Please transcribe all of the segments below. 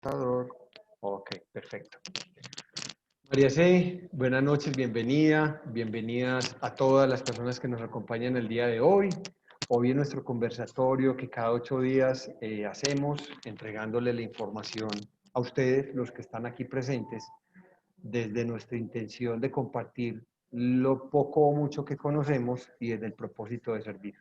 Computador. Ok, perfecto. María C., buenas noches, bienvenidas a todas las personas que nos acompañan el día de hoy. Hoy en nuestro conversatorio que cada 8 días hacemos, entregándole la información a ustedes, los que están aquí presentes, desde nuestra intención de compartir lo poco o mucho que conocemos y desde el propósito de servir.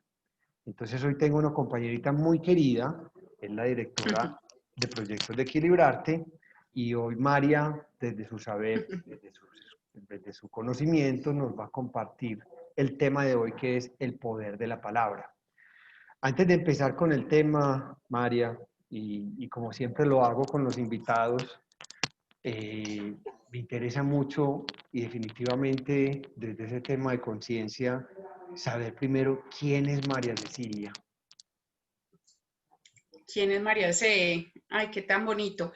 Entonces hoy tengo una compañerita muy querida, es la directora de Proyectos de Equilibrarte, y hoy María, desde su saber, desde su conocimiento, nos va a compartir el tema de hoy, que es el poder de la palabra. Antes de empezar con el tema, María, y como siempre lo hago con los invitados, me interesa mucho y definitivamente desde ese tema de conciencia, saber primero quién es María Cecilia. ¿Quién es María C? Ay, qué tan bonito.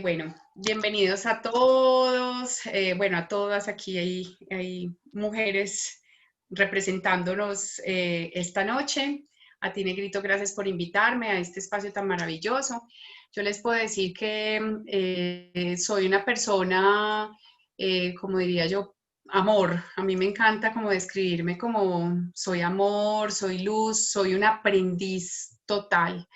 Bueno, bienvenidos a todos, bueno, a todas. Aquí hay mujeres representándonos esta noche. A ti, Negrito, gracias por invitarme a este espacio tan maravilloso. Yo les puedo decir que soy una persona, como diría yo, amor. A mí me encanta como describirme como soy amor, soy luz, soy un aprendiz total.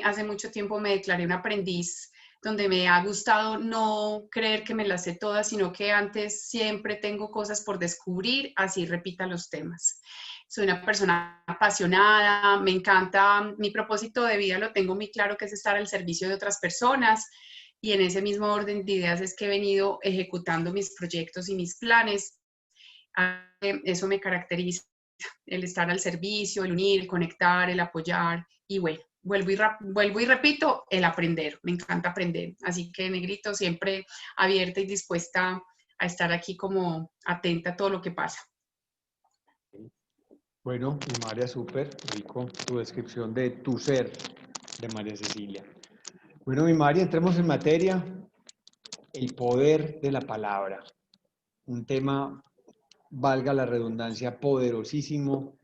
Hace mucho tiempo me declaré un aprendiz donde me ha gustado no creer que me las sé todas, sino que antes siempre tengo cosas por descubrir, así repita los temas. Soy una persona apasionada, me encanta, mi propósito de vida lo tengo muy claro, que es estar al servicio de otras personas, y en ese mismo orden de ideas es que he venido ejecutando mis proyectos y mis planes. Eso me caracteriza, el estar al servicio, el unir, el conectar, el apoyar, y bueno, vuelvo y repito, el aprender. Me encanta aprender. Así que, Negrito, siempre abierta y dispuesta a estar aquí como atenta a todo lo que pasa. Bueno, María, súper rico tu descripción de tu ser, de María Cecilia. Bueno, mi María, entremos en materia. El poder de la palabra. Un tema, valga la redundancia, poderosísimo.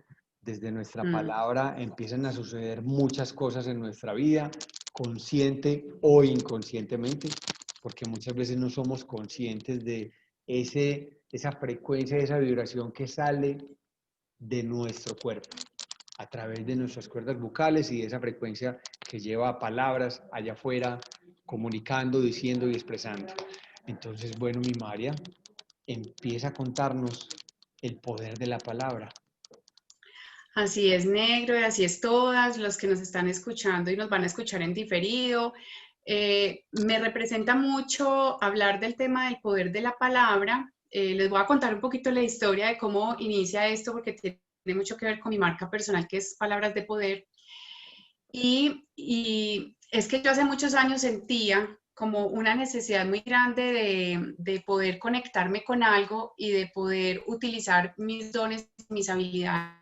Desde nuestra palabra empiezan a suceder muchas cosas en nuestra vida, consciente o inconscientemente, porque muchas veces no somos conscientes de esa frecuencia, esa vibración que sale de nuestro cuerpo a través de nuestras cuerdas vocales y de esa frecuencia que lleva a palabras allá afuera, comunicando, diciendo y expresando. Entonces, bueno, mi María empieza a contarnos el poder de la palabra. Así es, Negro, y así es todas los que nos están escuchando y nos van a escuchar en diferido. Me representa mucho hablar del tema del poder de la palabra. Les voy a contar un poquito la historia de cómo inicia esto, porque tiene mucho que ver con mi marca personal, que es Palabras de Poder. Y es que yo hace muchos años sentía como una necesidad muy grande de poder conectarme con algo y de poder utilizar mis dones, mis habilidades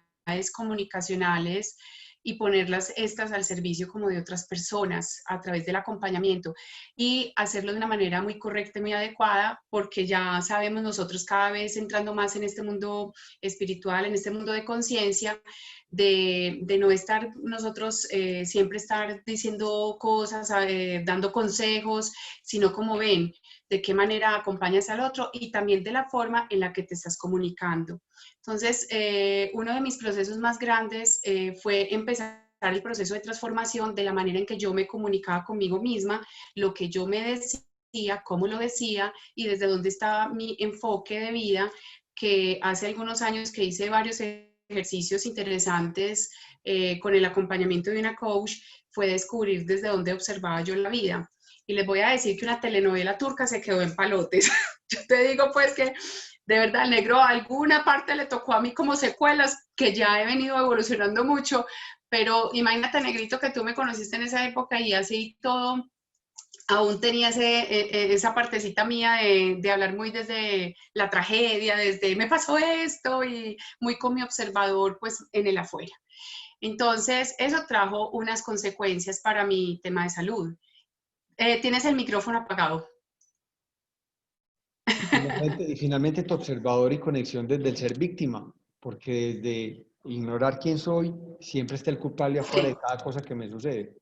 comunicacionales y ponerlas estas al servicio como de otras personas a través del acompañamiento, y hacerlo de una manera muy correcta y muy adecuada, porque ya sabemos nosotros, cada vez entrando más en este mundo espiritual, en este mundo de conciencia, de no estar nosotros siempre estar diciendo cosas, dando consejos, sino como ven, de qué manera acompañas al otro y también de la forma en la que te estás comunicando. Entonces, uno de mis procesos más grandes fue empezar el proceso de transformación de la manera en que yo me comunicaba conmigo misma, lo que yo me decía, cómo lo decía y desde dónde estaba mi enfoque de vida, que hace algunos años que hice varios ejercicios interesantes con el acompañamiento de una coach, fue descubrir desde dónde observaba yo la vida. Y les voy a decir que una telenovela turca se quedó en palotes. Yo te digo pues que de verdad, Negro, alguna parte le tocó a mí como secuelas, que ya he venido evolucionando mucho, pero imagínate, Negrito, que tú me conociste en esa época y así todo, aún tenía esa partecita mía de hablar muy desde la tragedia, desde me pasó esto, y muy con mi observador pues en el afuera. Entonces, eso trajo unas consecuencias para mi tema de salud. Tienes el micrófono apagado. Y finalmente tu observador y conexión desde el ser víctima, porque desde ignorar quién soy, siempre está el culpable afuera de cada cosa que me sucede.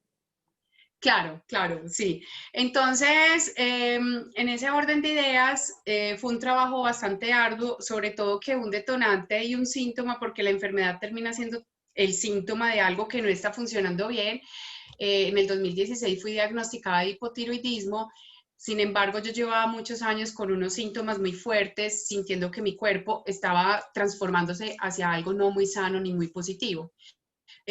Claro, claro, sí. Entonces, en ese orden de ideas, fue un trabajo bastante arduo, sobre todo que un detonante y un síntoma, porque la enfermedad termina siendo el síntoma de algo que no está funcionando bien. En el 2016 fui diagnosticada de hipotiroidismo. Sin embargo, yo llevaba muchos años con unos síntomas muy fuertes, sintiendo que mi cuerpo estaba transformándose hacia algo no muy sano ni muy positivo.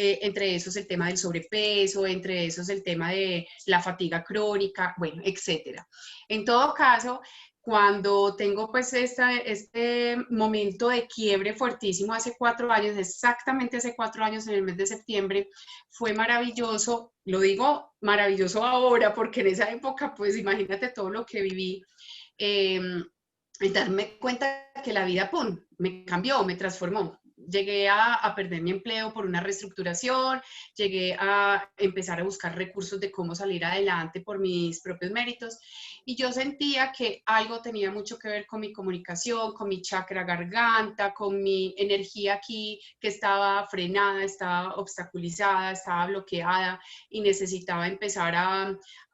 Entre esos el tema del sobrepeso, entre esos el tema de la fatiga crónica, bueno, etcétera. En todo caso, cuando tengo pues este momento de quiebre fuertísimo hace 4 años, exactamente hace 4 años en el mes de septiembre, fue maravilloso, lo digo maravilloso ahora porque en esa época pues imagínate todo lo que viví, eh, y darme cuenta que la vida, ¡pum!, me cambió, me transformó. Llegué a perder mi empleo por una reestructuración, llegué a empezar a buscar recursos de cómo salir adelante por mis propios méritos y yo sentía que algo tenía mucho que ver con mi comunicación, con mi chakra garganta, con mi energía aquí que estaba frenada, estaba obstaculizada, estaba bloqueada y necesitaba empezar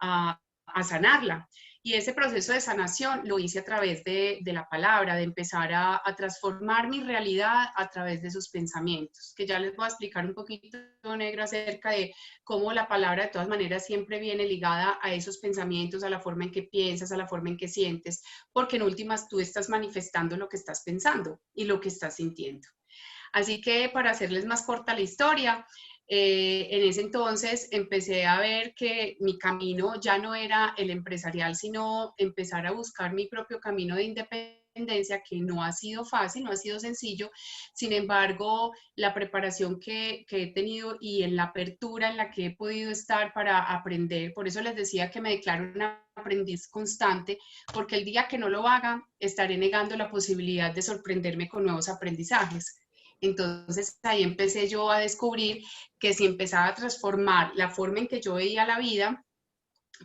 a sanarla. Y ese proceso de sanación lo hice a través de la palabra, de empezar a transformar mi realidad a través de sus pensamientos, que ya les voy a explicar un poquito, Negra, acerca de cómo la palabra de todas maneras siempre viene ligada a esos pensamientos, a la forma en que piensas, a la forma en que sientes, porque en últimas tú estás manifestando lo que estás pensando y lo que estás sintiendo. Así que para hacerles más corta la historia, en ese entonces empecé a ver que mi camino ya no era el empresarial, sino empezar a buscar mi propio camino de independencia, que no ha sido fácil, no ha sido sencillo. Sin embargo, la preparación que he tenido y en la apertura en la que he podido estar para aprender, por eso les decía que me declaro una aprendiz constante, porque el día que no lo haga, estaré negando la posibilidad de sorprenderme con nuevos aprendizajes. Entonces ahí empecé yo a descubrir que si empezaba a transformar la forma en que yo veía la vida,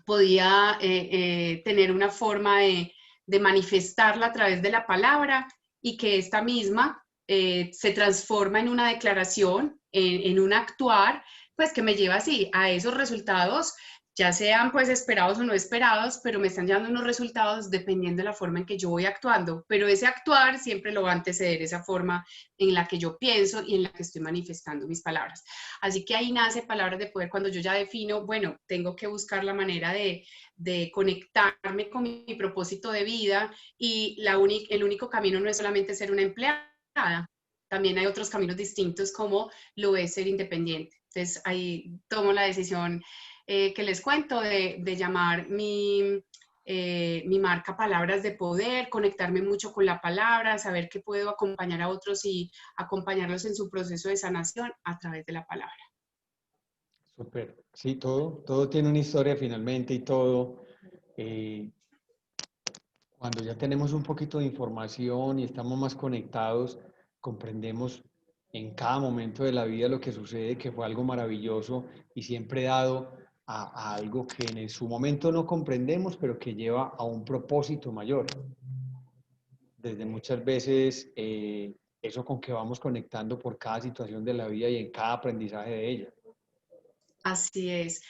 podía tener una forma de manifestarla a través de la palabra y que esta misma se transforma en una declaración, en un actuar, pues que me lleva así a esos resultados, ya sean pues esperados o no esperados, pero me están llevando unos resultados dependiendo de la forma en que yo voy actuando, pero ese actuar siempre lo va a anteceder esa forma en la que yo pienso y en la que estoy manifestando mis palabras. Así que ahí nace Palabras de Poder cuando yo ya defino, bueno, tengo que buscar la manera de conectarme con mi propósito de vida y el único camino no es solamente ser una empleada, también hay otros caminos distintos como lo es ser independiente. Entonces ahí tomo la decisión que les cuento de llamar mi marca Palabras de Poder, conectarme mucho con la palabra, saber que puedo acompañar a otros y acompañarlos en su proceso de sanación a través de la palabra. Súper. Sí, todo tiene una historia finalmente y todo. eh, Cuando ya tenemos un poquito de información y estamos más conectados, comprendemos en cada momento de la vida lo que sucede, que fue algo maravilloso y siempre dado a algo que en su momento no comprendemos, pero que lleva a un propósito mayor. Desde muchas veces eso con que vamos conectando por cada situación de la vida y en cada aprendizaje de ella. Así es.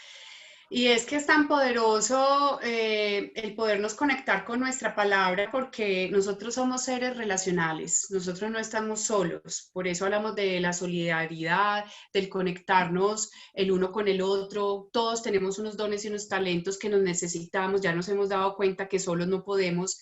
Y es que es tan poderoso el podernos conectar con nuestra palabra porque nosotros somos seres relacionales, nosotros no estamos solos, por eso hablamos de la solidaridad, del conectarnos el uno con el otro, todos tenemos unos dones y unos talentos que nos necesitamos, ya nos hemos dado cuenta que solos no podemos,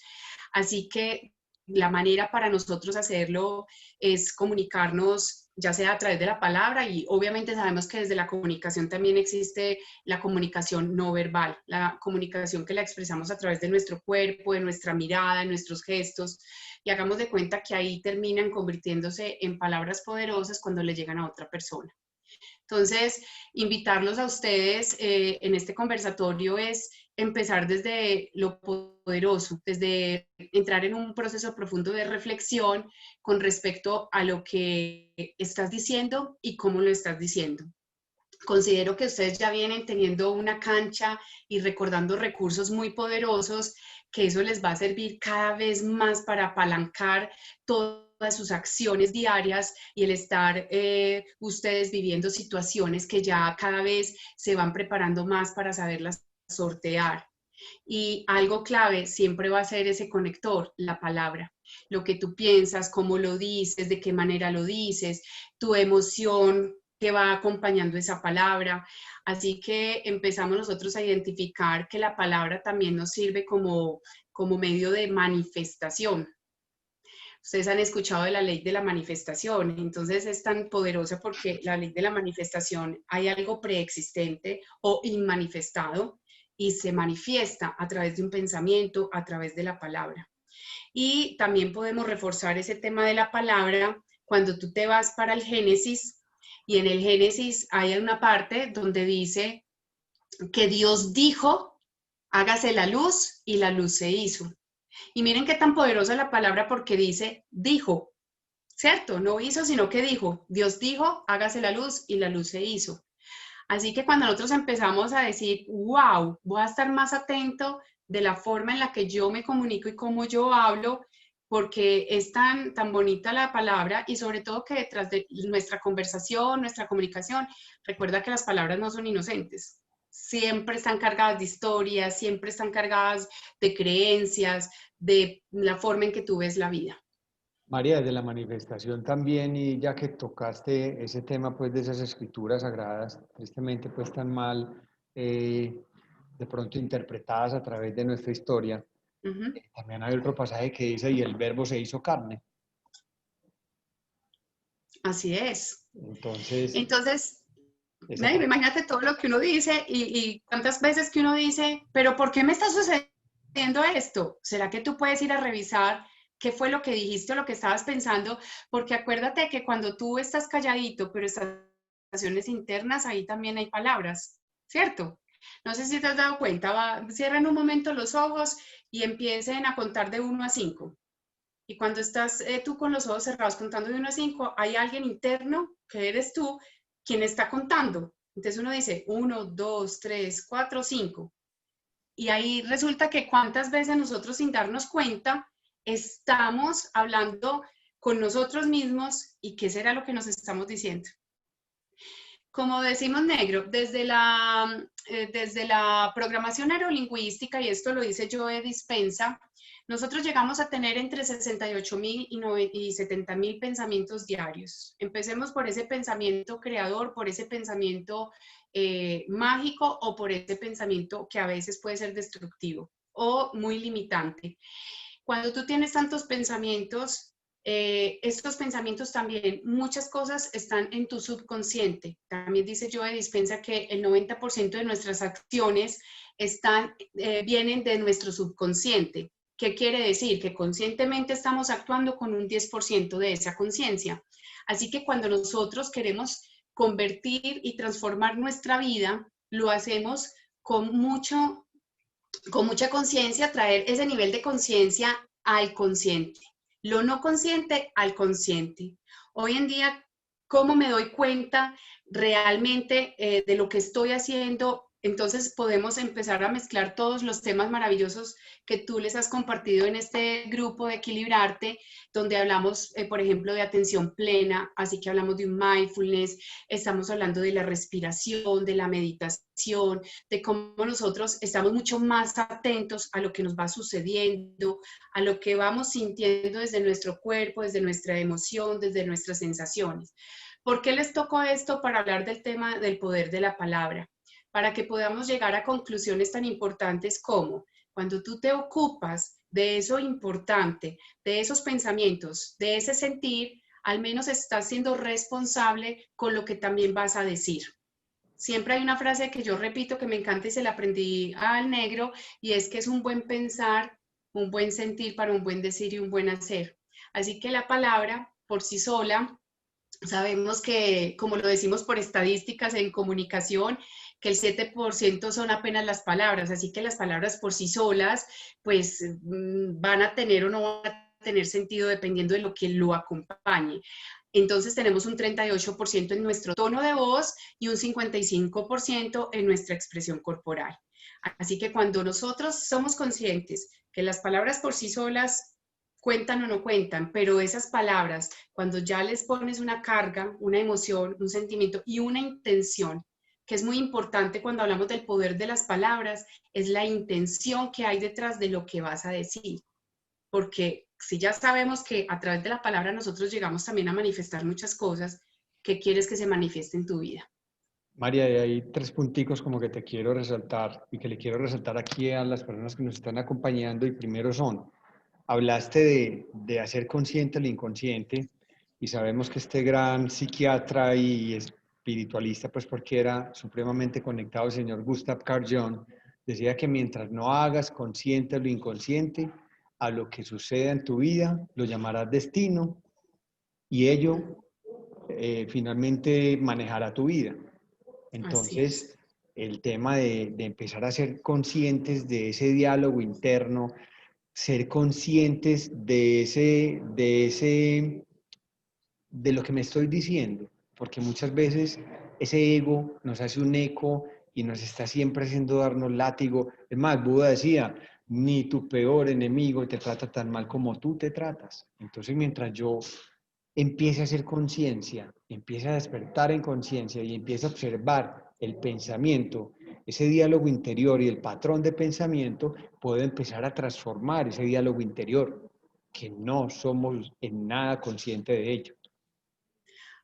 así que la manera para nosotros hacerlo es comunicarnos, ya sea a través de la palabra y obviamente sabemos que desde la comunicación también existe la comunicación no verbal, la comunicación que la expresamos a través de nuestro cuerpo, de nuestra mirada, de nuestros gestos y hagamos de cuenta que ahí terminan convirtiéndose en palabras poderosas cuando le llegan a otra persona. Entonces, invitarlos a ustedes en este conversatorio es empezar desde lo poderoso, desde entrar en un proceso profundo de reflexión con respecto a lo que estás diciendo y cómo lo estás diciendo. Considero que ustedes ya vienen teniendo una cancha y recordando recursos muy poderosos, que eso les va a servir cada vez más para apalancar todo todas sus acciones diarias y el estar ustedes viviendo situaciones que ya cada vez se van preparando más para saberlas sortear. Y algo clave siempre va a ser ese conector, la palabra. Lo que tú piensas, cómo lo dices, de qué manera lo dices, tu emoción que va acompañando esa palabra. Así que empezamos nosotros a identificar que la palabra también nos sirve como medio de manifestación. Ustedes han escuchado de la ley de la manifestación, entonces es tan poderosa porque la ley de la manifestación hay algo preexistente o inmanifestado y se manifiesta a través de un pensamiento, a través de la palabra. Y también podemos reforzar ese tema de la palabra cuando tú te vas para el Génesis y en el Génesis hay una parte donde dice que Dios dijo, hágase la luz y la luz se hizo. Y miren qué tan poderosa la palabra porque dice, dijo, ¿cierto? No hizo, sino que dijo. Dios dijo, hágase la luz y la luz se hizo. Así que cuando nosotros empezamos a decir, wow, voy a estar más atento de la forma en la que yo me comunico y cómo yo hablo, porque es tan bonita la palabra y sobre todo que detrás de nuestra conversación, nuestra comunicación, recuerda que las palabras no son inocentes. Siempre están cargadas de historias, siempre están cargadas de creencias, de la forma en que tú ves la vida. María, desde la manifestación también, y ya que tocaste ese tema pues de esas escrituras sagradas, tristemente pues tan mal de pronto interpretadas a través de nuestra historia, también hay otro pasaje que dice, y el verbo se hizo carne. Así es. Entonces Imagínate todo lo que uno dice y cuántas veces que uno dice, pero ¿por qué me está sucediendo esto? ¿Será que tú puedes ir a revisar qué fue lo que dijiste o lo que estabas pensando? Porque acuérdate que cuando tú estás calladito, pero estás en relaciones internas, ahí también hay palabras, ¿cierto? No sé si te has dado cuenta, cierren un momento los ojos y empiecen a contar de 1 a 5. Y cuando estás tú con los ojos cerrados contando de 1 a 5, hay alguien interno, que eres tú, quien está contando. Entonces uno dice 1, 2, 3, 4, 5. Y ahí resulta que cuántas veces nosotros sin darnos cuenta estamos hablando con nosotros mismos y qué será lo que nos estamos diciendo. Como decimos negro, desde la programación neurolingüística, y esto lo dice Joe Dispenza, nosotros llegamos a tener entre 68.000 y 70.000 pensamientos diarios. Empecemos por ese pensamiento creador, por ese pensamiento mágico o por ese pensamiento que a veces puede ser destructivo o muy limitante. Cuando tú tienes tantos pensamientos, estos pensamientos también, muchas cosas están en tu subconsciente. También dice Joe Dispenza que el 90% de nuestras acciones vienen de nuestro subconsciente. ¿Qué quiere decir? Que conscientemente estamos actuando con un 10% de esa conciencia. Así que cuando nosotros queremos convertir y transformar nuestra vida, lo hacemos con mucha conciencia, traer ese nivel de conciencia al consciente. Lo no consciente al consciente. Hoy en día, ¿cómo me doy cuenta realmente de lo que estoy haciendo? Entonces podemos empezar a mezclar todos los temas maravillosos que tú les has compartido en este grupo de Equilibrarte, donde hablamos, por ejemplo, de atención plena, así que hablamos de un mindfulness, estamos hablando de la respiración, de la meditación, de cómo nosotros estamos mucho más atentos a lo que nos va sucediendo, a lo que vamos sintiendo desde nuestro cuerpo, desde nuestra emoción, desde nuestras sensaciones. ¿Por qué les tocó esto para hablar del tema del poder de la palabra? Para que podamos llegar a conclusiones tan importantes como cuando tú te ocupas de eso importante, de esos pensamientos, de ese sentir, al menos estás siendo responsable con lo que también vas a decir. Siempre hay una frase que yo repito que me encanta y se la aprendí al negro, y es que es un buen pensar, un buen sentir para un buen decir y un buen hacer. Así que la palabra por sí sola, sabemos que, como lo decimos por estadísticas en comunicación, que el 7% son apenas las palabras, así que las palabras por sí solas, pues van a tener o no van a tener sentido dependiendo de lo que lo acompañe. Entonces tenemos un 38% en nuestro tono de voz y un 55% en nuestra expresión corporal. Así que cuando nosotros somos conscientes que las palabras por sí solas cuentan o no cuentan, pero esas palabras, cuando ya les pones una carga, una emoción, un sentimiento y una intención, que es muy importante cuando hablamos del poder de las palabras, es la intención que hay detrás de lo que vas a decir. Porque si ya sabemos que a través de la palabra nosotros llegamos también a manifestar muchas cosas, ¿qué quieres que se manifieste en tu vida? María, hay tres punticos como que te quiero resaltar y que le quiero resaltar aquí a las personas que nos están acompañando. Y primero son, hablaste de hacer consciente lo inconsciente y sabemos que este gran psiquiatra y espiritualista, pues porque era supremamente conectado, el señor Gustav Carl Jung, decía que mientras no hagas consciente lo inconsciente, a lo que suceda en tu vida lo llamarás destino y ello finalmente manejará tu vida. Así es. Entonces, el tema de empezar a ser conscientes de ese diálogo interno, ser conscientes de lo que me estoy diciendo, porque muchas veces ese ego nos hace un eco y nos está siempre haciendo darnos látigo. Es más, Buda decía, ni tu peor enemigo te trata tan mal como tú te tratas. Entonces, mientras yo empiece a hacer conciencia, empiece a despertar en conciencia y empiece a observar el pensamiento, ese diálogo interior y el patrón de pensamiento, puedo empezar a transformar ese diálogo interior, que no somos en nada conscientes de ello.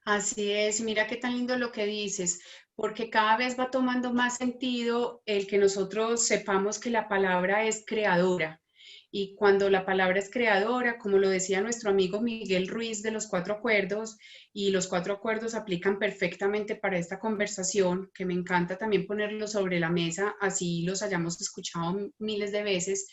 Así es, y mira qué tan lindo lo que dices, porque cada vez va tomando más sentido el que nosotros sepamos que la palabra es creadora. Y cuando la palabra es creadora, como lo decía nuestro amigo Miguel Ruiz de los Cuatro Acuerdos, y los Cuatro Acuerdos aplican perfectamente para esta conversación, que me encanta también ponerlo sobre la mesa, así los hayamos escuchado miles de veces.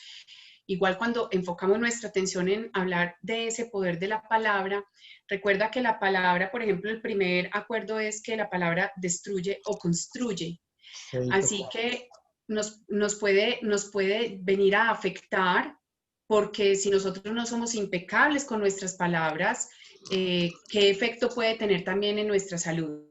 Igual cuando enfocamos nuestra atención en hablar de ese poder de la palabra, recuerda que la palabra, por ejemplo, el primer acuerdo es que la palabra destruye o construye. Así que nos puede venir a afectar porque si nosotros no somos impecables con nuestras palabras, ¿qué efecto puede tener también en nuestra salud?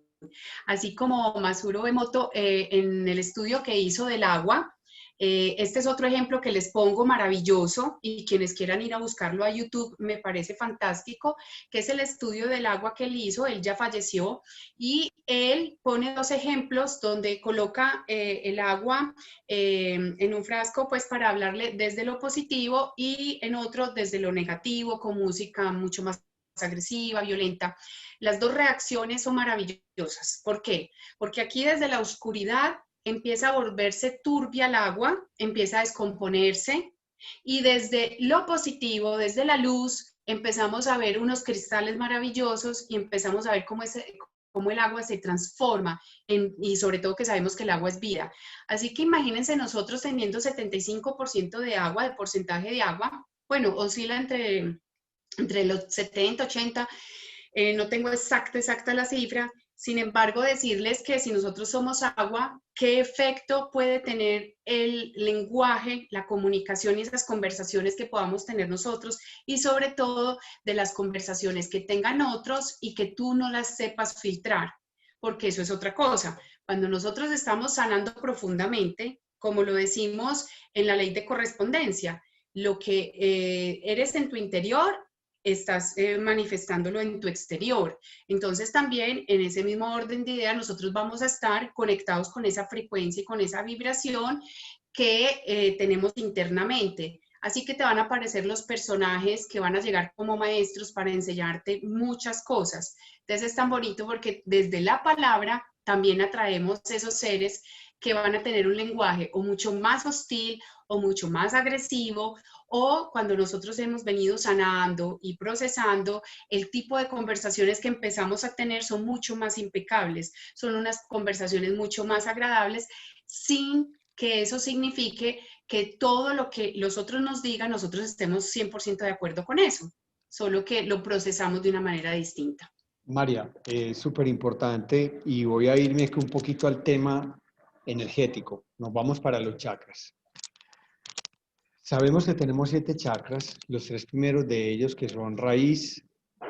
Así como Masuro Emoto en el estudio que hizo del agua, este es otro ejemplo que les pongo maravilloso y quienes quieran ir a buscarlo a YouTube me parece fantástico, que es el estudio del agua que él hizo, él ya falleció y él pone dos ejemplos donde coloca el agua en un frasco pues para hablarle desde lo positivo y en otro desde lo negativo con música mucho más agresiva, violenta. Las dos reacciones son maravillosas. ¿Por qué? Porque aquí desde la oscuridad empieza a volverse turbia el agua, empieza a descomponerse y desde lo positivo, desde la luz, empezamos a ver unos cristales maravillosos y empezamos a ver cómo el agua se transforma y sobre todo que sabemos que el agua es vida. Así que imagínense nosotros teniendo 75% de agua, de porcentaje de agua, bueno, oscila entre los 70, 80, no tengo exacta la cifra, sin embargo, decirles que si nosotros somos agua, ¿qué efecto puede tener el lenguaje, la comunicación y esas conversaciones que podamos tener nosotros? Y sobre todo de las conversaciones que tengan otros y que tú no las sepas filtrar, porque eso es otra cosa. Cuando nosotros estamos sanando profundamente, como lo decimos en la ley de correspondencia, lo que eres en tu interior estás manifestándolo en tu exterior. Entonces también en ese mismo orden de ideas nosotros vamos a estar conectados con esa frecuencia y con esa vibración que tenemos internamente. Así que te van a aparecer los personajes que van a llegar como maestros para enseñarte muchas cosas. Entonces es tan bonito porque desde la palabra también atraemos esos seres que van a tener un lenguaje o mucho más hostil o mucho más agresivo o cuando nosotros hemos venido sanando y procesando, el tipo de conversaciones que empezamos a tener son mucho más impecables, son unas conversaciones mucho más agradables sin que eso signifique que todo lo que los otros nos digan, nosotros estemos 100% de acuerdo con eso, solo que lo procesamos de una manera distinta. María, es súper importante y voy a irme un poquito al tema energético. Nos vamos para los chakras. Sabemos que tenemos 7 chakras, los 3 primeros de ellos, que son raíz,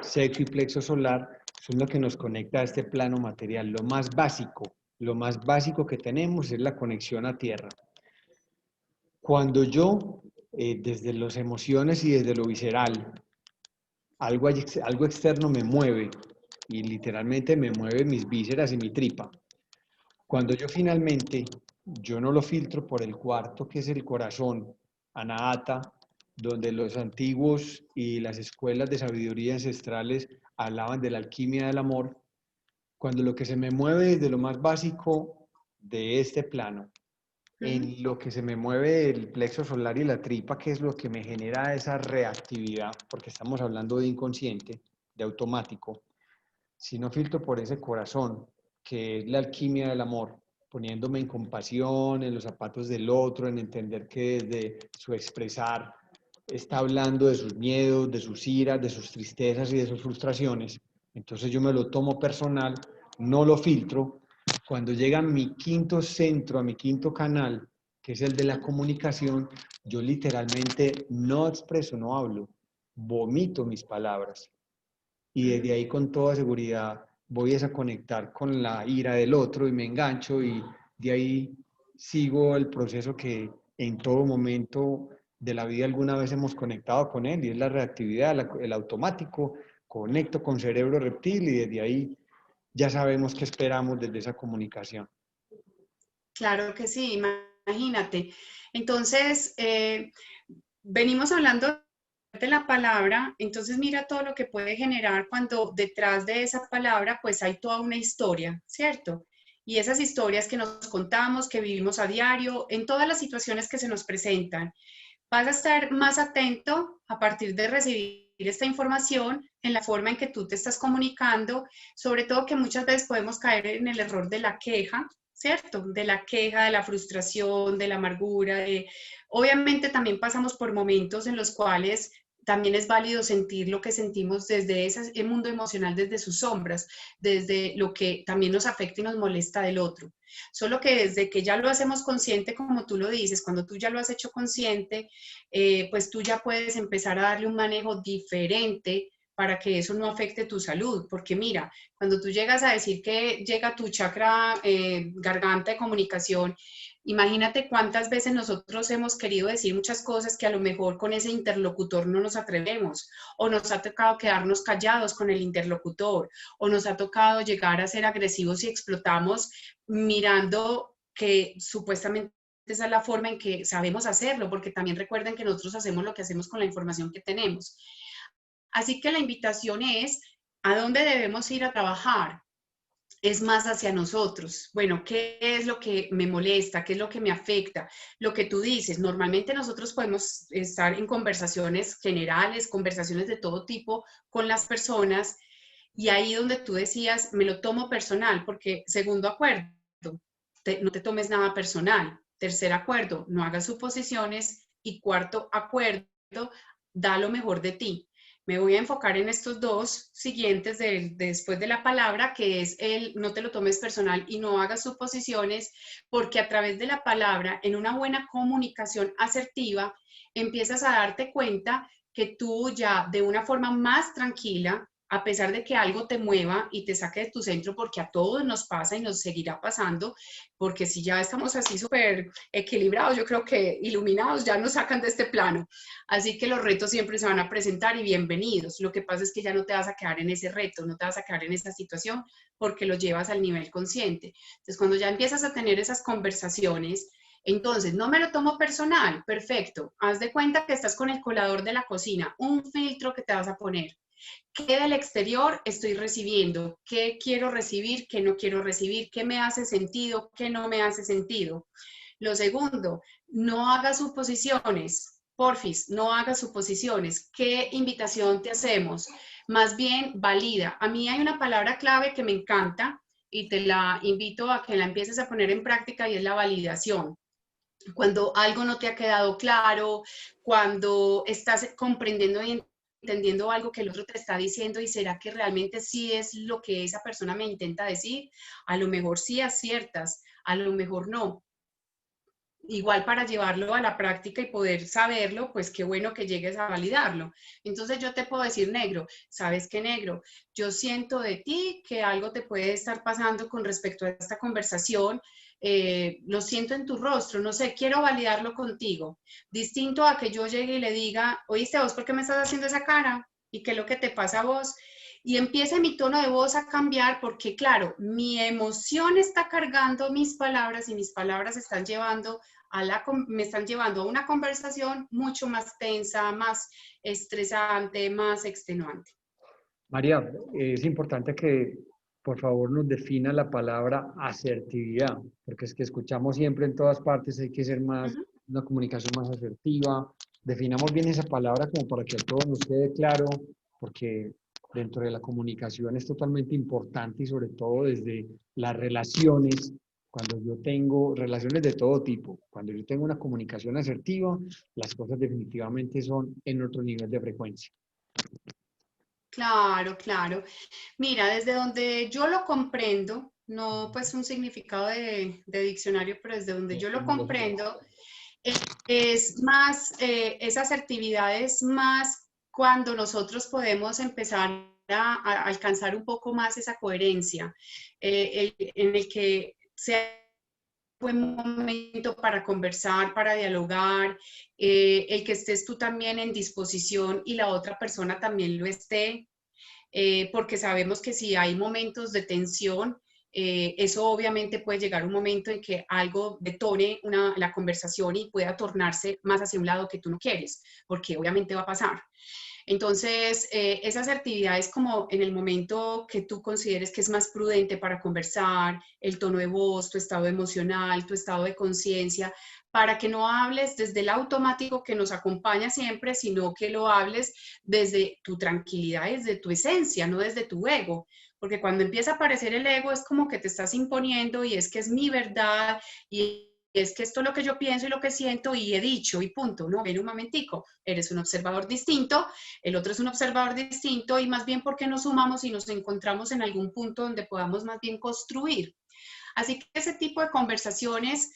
sexo y plexo solar, son lo que nos conecta a este plano material. Lo más básico que tenemos es la conexión a tierra. Cuando yo desde las emociones y desde lo visceral. Algo externo me mueve y literalmente me mueve mis vísceras y mi tripa. Cuando yo no lo filtro por el cuarto, que es el corazón, Anahata, donde los antiguos y las escuelas de sabiduría ancestrales hablaban de la alquimia del amor, cuando lo que se me mueve desde lo más básico de este plano, en lo que se me mueve el plexo solar y la tripa, que es lo que me genera esa reactividad, porque estamos hablando de inconsciente, de automático, si no filtro por ese corazón, que es la alquimia del amor, poniéndome en compasión, en los zapatos del otro, en entender que desde su expresar está hablando de sus miedos, de sus iras, de sus tristezas y de sus frustraciones. Entonces yo me lo tomo personal, no lo filtro. Cuando llega a mi quinto centro, a mi quinto canal, que es el de la comunicación, yo literalmente no expreso, no hablo, vomito mis palabras. Y desde ahí con toda seguridad voy a conectar con la ira del otro y me engancho y de ahí sigo el proceso que en todo momento de la vida alguna vez hemos conectado con él y es la reactividad, el automático, conecto con cerebro reptil y desde ahí ya sabemos qué esperamos desde esa comunicación. Claro que sí, imagínate. Entonces, venimos hablando de la palabra, entonces mira todo lo que puede generar cuando detrás de esa palabra pues hay toda una historia, ¿cierto? Y esas historias que nos contamos, que vivimos a diario, en todas las situaciones que se nos presentan, vas a estar más atento a partir de recibir esta información en la forma en que tú te estás comunicando, sobre todo que muchas veces podemos caer en el error de la queja, ¿cierto? De la queja, de la frustración, de la amargura. Obviamente también pasamos por momentos en los cuales también es válido sentir lo que sentimos desde ese mundo emocional, desde sus sombras, desde lo que también nos afecta y nos molesta del otro. Solo que desde que ya lo hacemos consciente, como tú lo dices, cuando tú ya lo has hecho consciente, pues tú ya puedes empezar a darle un manejo diferente para que eso no afecte tu salud. Porque mira, cuando tú llegas a decir que llega tu chakra garganta de comunicación, imagínate cuántas veces nosotros hemos querido decir muchas cosas que a lo mejor con ese interlocutor no nos atrevemos, o nos ha tocado quedarnos callados con el interlocutor, o nos ha tocado llegar a ser agresivos y explotamos mirando que supuestamente esa es la forma en que sabemos hacerlo, porque también recuerden que nosotros hacemos lo que hacemos con la información que tenemos. Así que la invitación es, ¿a dónde debemos ir a trabajar? Es más hacia nosotros. Bueno, ¿qué es lo que me molesta? ¿Qué es lo que me afecta? Lo que tú dices, normalmente nosotros podemos estar en conversaciones generales, conversaciones de todo tipo con las personas, y ahí donde tú decías, me lo tomo personal, porque segundo acuerdo, no te tomes nada personal. Tercer acuerdo, no hagas suposiciones. Y cuarto acuerdo, da lo mejor de ti. Me voy a enfocar en estos dos siguientes después de la palabra, que es el no te lo tomes personal y no hagas suposiciones, porque a través de la palabra, en una buena comunicación asertiva, empiezas a darte cuenta que tú ya de una forma más tranquila, a pesar de que algo te mueva y te saque de tu centro, porque a todos nos pasa y nos seguirá pasando, porque si ya estamos así súper equilibrados, yo creo que iluminados, ya nos sacan de este plano. Así que los retos siempre se van a presentar y bienvenidos. Lo que pasa es que ya no te vas a quedar en ese reto, no te vas a quedar en esa situación porque lo llevas al nivel consciente. Entonces, cuando ya empiezas a tener esas conversaciones, entonces, no me lo tomo personal, perfecto. Haz de cuenta que estás con el colador de la cocina, un filtro que te vas a poner. ¿Qué del exterior estoy recibiendo? ¿Qué quiero recibir? ¿Qué no quiero recibir? ¿Qué me hace sentido? ¿Qué no me hace sentido? Lo segundo, no hagas suposiciones. Porfis, no hagas suposiciones. ¿Qué invitación te hacemos? Más bien, valida. A mí hay una palabra clave que me encanta y te la invito a que la empieces a poner en práctica y es la validación. Cuando algo no te ha quedado claro, cuando estás comprendiendo y entendiendo algo que el otro te está diciendo y será que realmente sí es lo que esa persona me intenta decir, a lo mejor sí aciertas, a lo mejor no. Igual para llevarlo a la práctica y poder saberlo, pues qué bueno que llegues a validarlo. Entonces yo te puedo decir, negro, ¿sabes qué, negro? Yo siento de ti que algo te puede estar pasando con respecto a esta conversación. lo siento en tu rostro, no sé, quiero validarlo contigo. Distinto a que yo llegue y le diga, oíste, ¿vos por qué me estás haciendo esa cara? ¿Y qué es lo que te pasa a vos? Y empiece mi tono de voz a cambiar porque, claro, mi emoción está cargando mis palabras y mis palabras están llevando me están llevando a una conversación mucho más tensa, más estresante, más extenuante. María, es importante que por favor nos defina la palabra asertividad, porque es que escuchamos siempre en todas partes, hay que ser más, Ujú. una comunicación más asertiva. Definamos bien esa palabra como para que a todos nos quede claro, porque dentro de la comunicación es totalmente importante y sobre todo desde las relaciones, cuando yo tengo relaciones de todo tipo, cuando yo tengo una comunicación asertiva, las cosas definitivamente son en otro nivel de frecuencia. Claro, claro. Mira, desde donde yo lo comprendo, no pues un significado de diccionario, pero desde donde yo lo comprendo, es más, esa asertividad es más cuando nosotros podemos empezar a alcanzar un poco más esa coherencia, en el que sea un buen momento para conversar, para dialogar, el que estés tú también en disposición y la otra persona también lo esté, porque sabemos que si hay momentos de tensión, eso obviamente puede llegar un momento en que algo detone la conversación y pueda tornarse más hacia un lado que tú no quieres, porque obviamente va a pasar. Entonces, esa asertividad es como en el momento que tú consideres que es más prudente para conversar, el tono de voz, tu estado emocional, tu estado de conciencia, para que no hables desde el automático que nos acompaña siempre, sino que lo hables desde tu tranquilidad, desde tu esencia, no desde tu ego. Porque cuando empieza a aparecer el ego es como que te estás imponiendo y es que es mi verdad y es que esto es lo que yo pienso y lo que siento y he dicho y punto, no, ven un momentico, eres un observador distinto, el otro es un observador distinto y más bien porque nos sumamos y nos encontramos en algún punto donde podamos más bien construir. Así que ese tipo de conversaciones,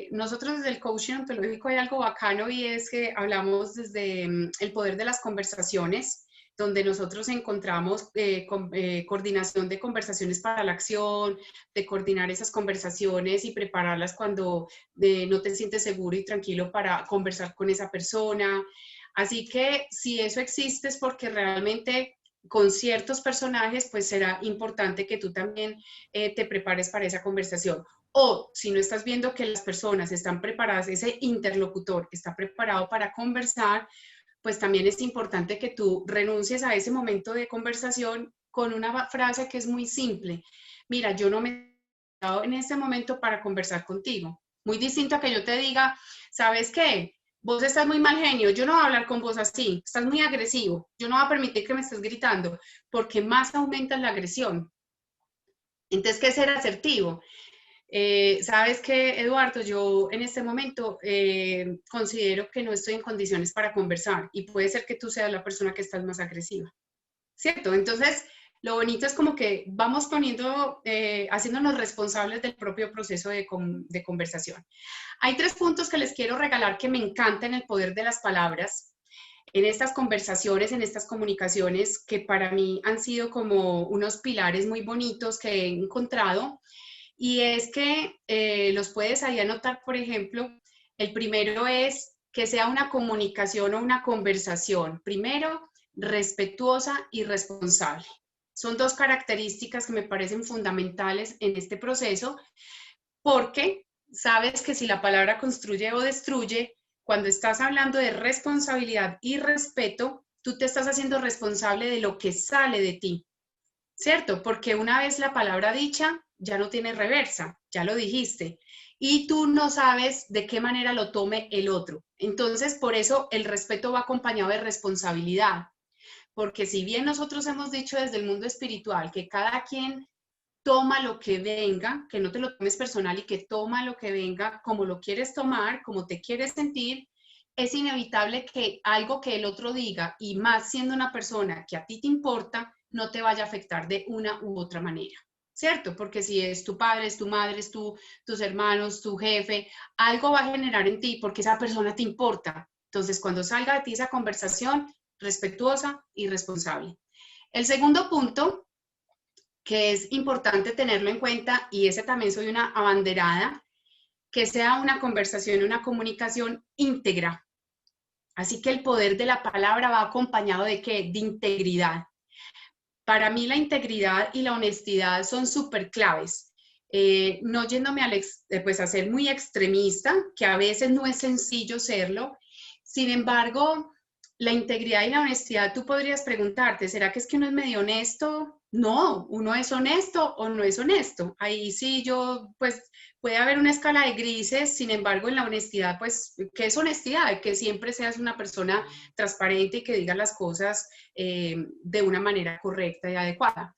nosotros desde el coaching ontológico hay algo bacano y es que hablamos desde el poder de las conversaciones, donde nosotros encontramos coordinación de conversaciones para la acción, de coordinar esas conversaciones y prepararlas cuando no te sientes seguro y tranquilo para conversar con esa persona. Así que si eso existe es porque realmente con ciertos personajes, pues será importante que tú también te prepares para esa conversación. O si no estás viendo que las personas están preparadas, ese interlocutor está preparado para conversar, pues también es importante que tú renuncies a ese momento de conversación con una frase que es muy simple. Mira, yo no me he dado en este momento para conversar contigo. Muy distinto a que yo te diga, ¿sabes qué? Vos estás muy mal genio, yo no voy a hablar con vos así, estás muy agresivo, yo no voy a permitir que me estés gritando, porque más aumentas la agresión. Entonces, ¿qué es ser asertivo? Sabes que, Eduardo, yo en este momento considero que no estoy en condiciones para conversar y puede ser que tú seas la persona que estás más agresiva, ¿cierto? Entonces, lo bonito es como que vamos poniendo, haciéndonos responsables del propio proceso de conversación. Hay 3 puntos que les quiero regalar que me encantan el poder de las palabras en estas conversaciones, en estas comunicaciones, que para mí han sido como unos pilares muy bonitos que he encontrado. Y es que los puedes ahí anotar, por ejemplo, el primero es que sea una comunicación o una conversación, primero, respetuosa y responsable. Son 2 características que me parecen fundamentales en este proceso porque sabes que si la palabra construye o destruye, cuando estás hablando de responsabilidad y respeto, tú te estás haciendo responsable de lo que sale de ti, ¿cierto? Porque una vez la palabra dicha, ya no tiene reversa, ya lo dijiste, y tú no sabes de qué manera lo tome el otro. Entonces, por eso el respeto va acompañado de responsabilidad, porque si bien nosotros hemos dicho desde el mundo espiritual que cada quien toma lo que venga, que no te lo tomes personal y que toma lo que venga como lo quieres tomar, como te quieres sentir, es inevitable que algo que el otro diga, y más siendo una persona que a ti te importa, no te vaya a afectar de una u otra manera, ¿cierto? Porque si es tu padre, es tu madre, es tus hermanos, tu jefe, algo va a generar en ti porque esa persona te importa. Entonces, cuando salga de ti esa conversación, respetuosa y responsable. El segundo punto que es importante tenerlo en cuenta, y ese también soy una abanderada, que sea una conversación, una comunicación íntegra. Así que el poder de la palabra va acompañado ¿de qué? De integridad. Para mí la integridad y la honestidad son súper claves. No yéndome pues a ser muy extremista, que a veces no es sencillo serlo. Sin embargo, la integridad y la honestidad, tú podrías preguntarte, ¿será que es que uno es medio honesto? No, uno es honesto o no es honesto. Ahí sí yo, pues puede haber una escala de grises, sin embargo, en la honestidad, pues, ¿qué es honestidad? Que siempre seas una persona transparente y que diga las cosas de una manera correcta y adecuada.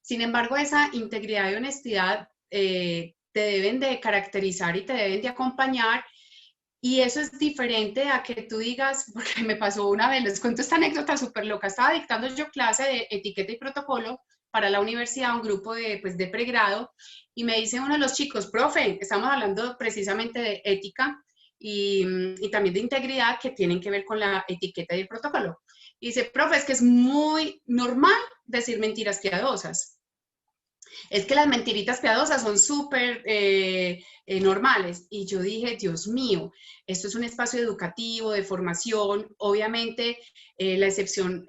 Sin embargo, esa integridad y honestidad te deben de caracterizar y te deben de acompañar, y eso es diferente a que tú digas, porque me pasó una vez, les cuento esta anécdota súper loca, estaba dictando yo clase de etiqueta y protocolo para la universidad, un grupo de, pues, de pregrado, y me dice uno de los chicos, profe, estamos hablando precisamente de ética y también de integridad que tienen que ver con la etiqueta y el protocolo. Y dice, profe, es que es muy normal decir mentiras piadosas. Es que las mentiritas piadosas son súper normales. Y yo dije, Dios mío, esto es un espacio educativo, de formación. Obviamente, la excepción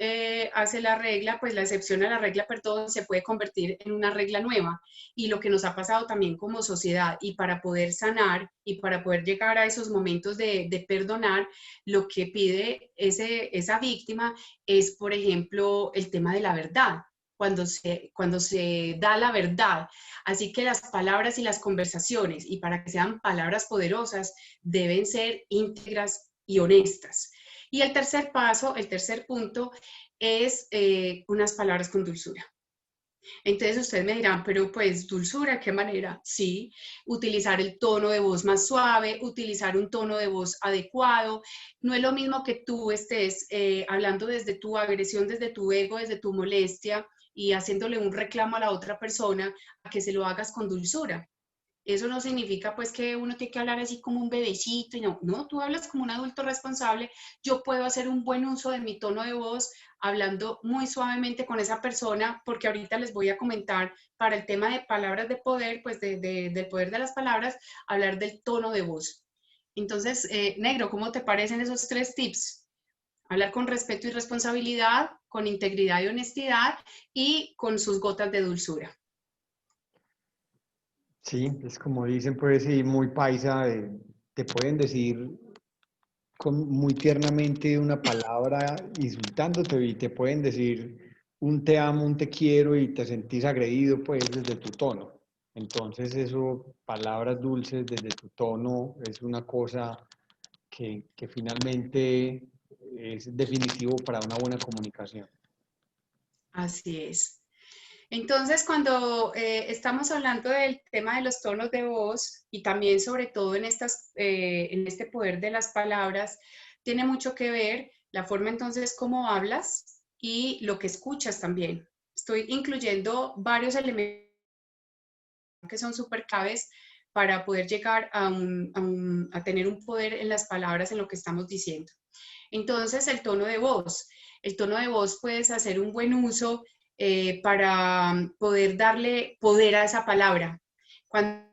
hace la regla, pues la excepción a la regla, perdón, se puede convertir en una regla nueva. Y lo que nos ha pasado también como sociedad, y para poder sanar y para poder llegar a esos momentos de perdonar, lo que pide esa víctima es, por ejemplo, el tema de la verdad. Cuando se da la verdad. Así que las palabras y las conversaciones, y para que sean palabras poderosas, deben ser íntegras y honestas. Y el tercer paso, el tercer punto, es unas palabras con dulzura. Entonces ustedes me dirán, pero pues dulzura, ¿qué manera? Sí, utilizar el tono de voz más suave, utilizar un tono de voz adecuado. No es lo mismo que tú estés hablando desde tu agresión, desde tu ego, desde tu molestia y haciéndole un reclamo a la otra persona, a que se lo hagas con dulzura. Eso no significa pues que uno tiene que hablar así como un bebecito, y no, no, tú hablas como un adulto responsable. Yo puedo hacer un buen uso de mi tono de voz, hablando muy suavemente con esa persona, porque ahorita les voy a comentar para el tema de palabras de poder, pues del poder de las palabras, hablar del tono de voz. Entonces, Negro, ¿cómo te parecen esos 3 tips? Hablar con respeto y responsabilidad, con integridad y honestidad, y con sus gotas de dulzura. Sí, es como dicen, pues, sí, muy paisa, te pueden decir muy tiernamente una palabra insultándote y te pueden decir un te amo, un te quiero y te sentís agredido, pues, desde tu tono. Entonces, eso, palabras dulces desde tu tono, es una cosa que finalmente es definitivo para una buena comunicación. Así es. Entonces, cuando estamos hablando del tema de los tonos de voz, y también sobre todo en este poder de las palabras, tiene mucho que ver la forma entonces cómo hablas y lo que escuchas también. Estoy incluyendo varios elementos que son súper claves para poder llegar a tener un poder en las palabras, en lo que estamos diciendo. Entonces, el tono de voz. El tono de voz puedes hacer un buen uso para poder darle poder a esa palabra. Cuando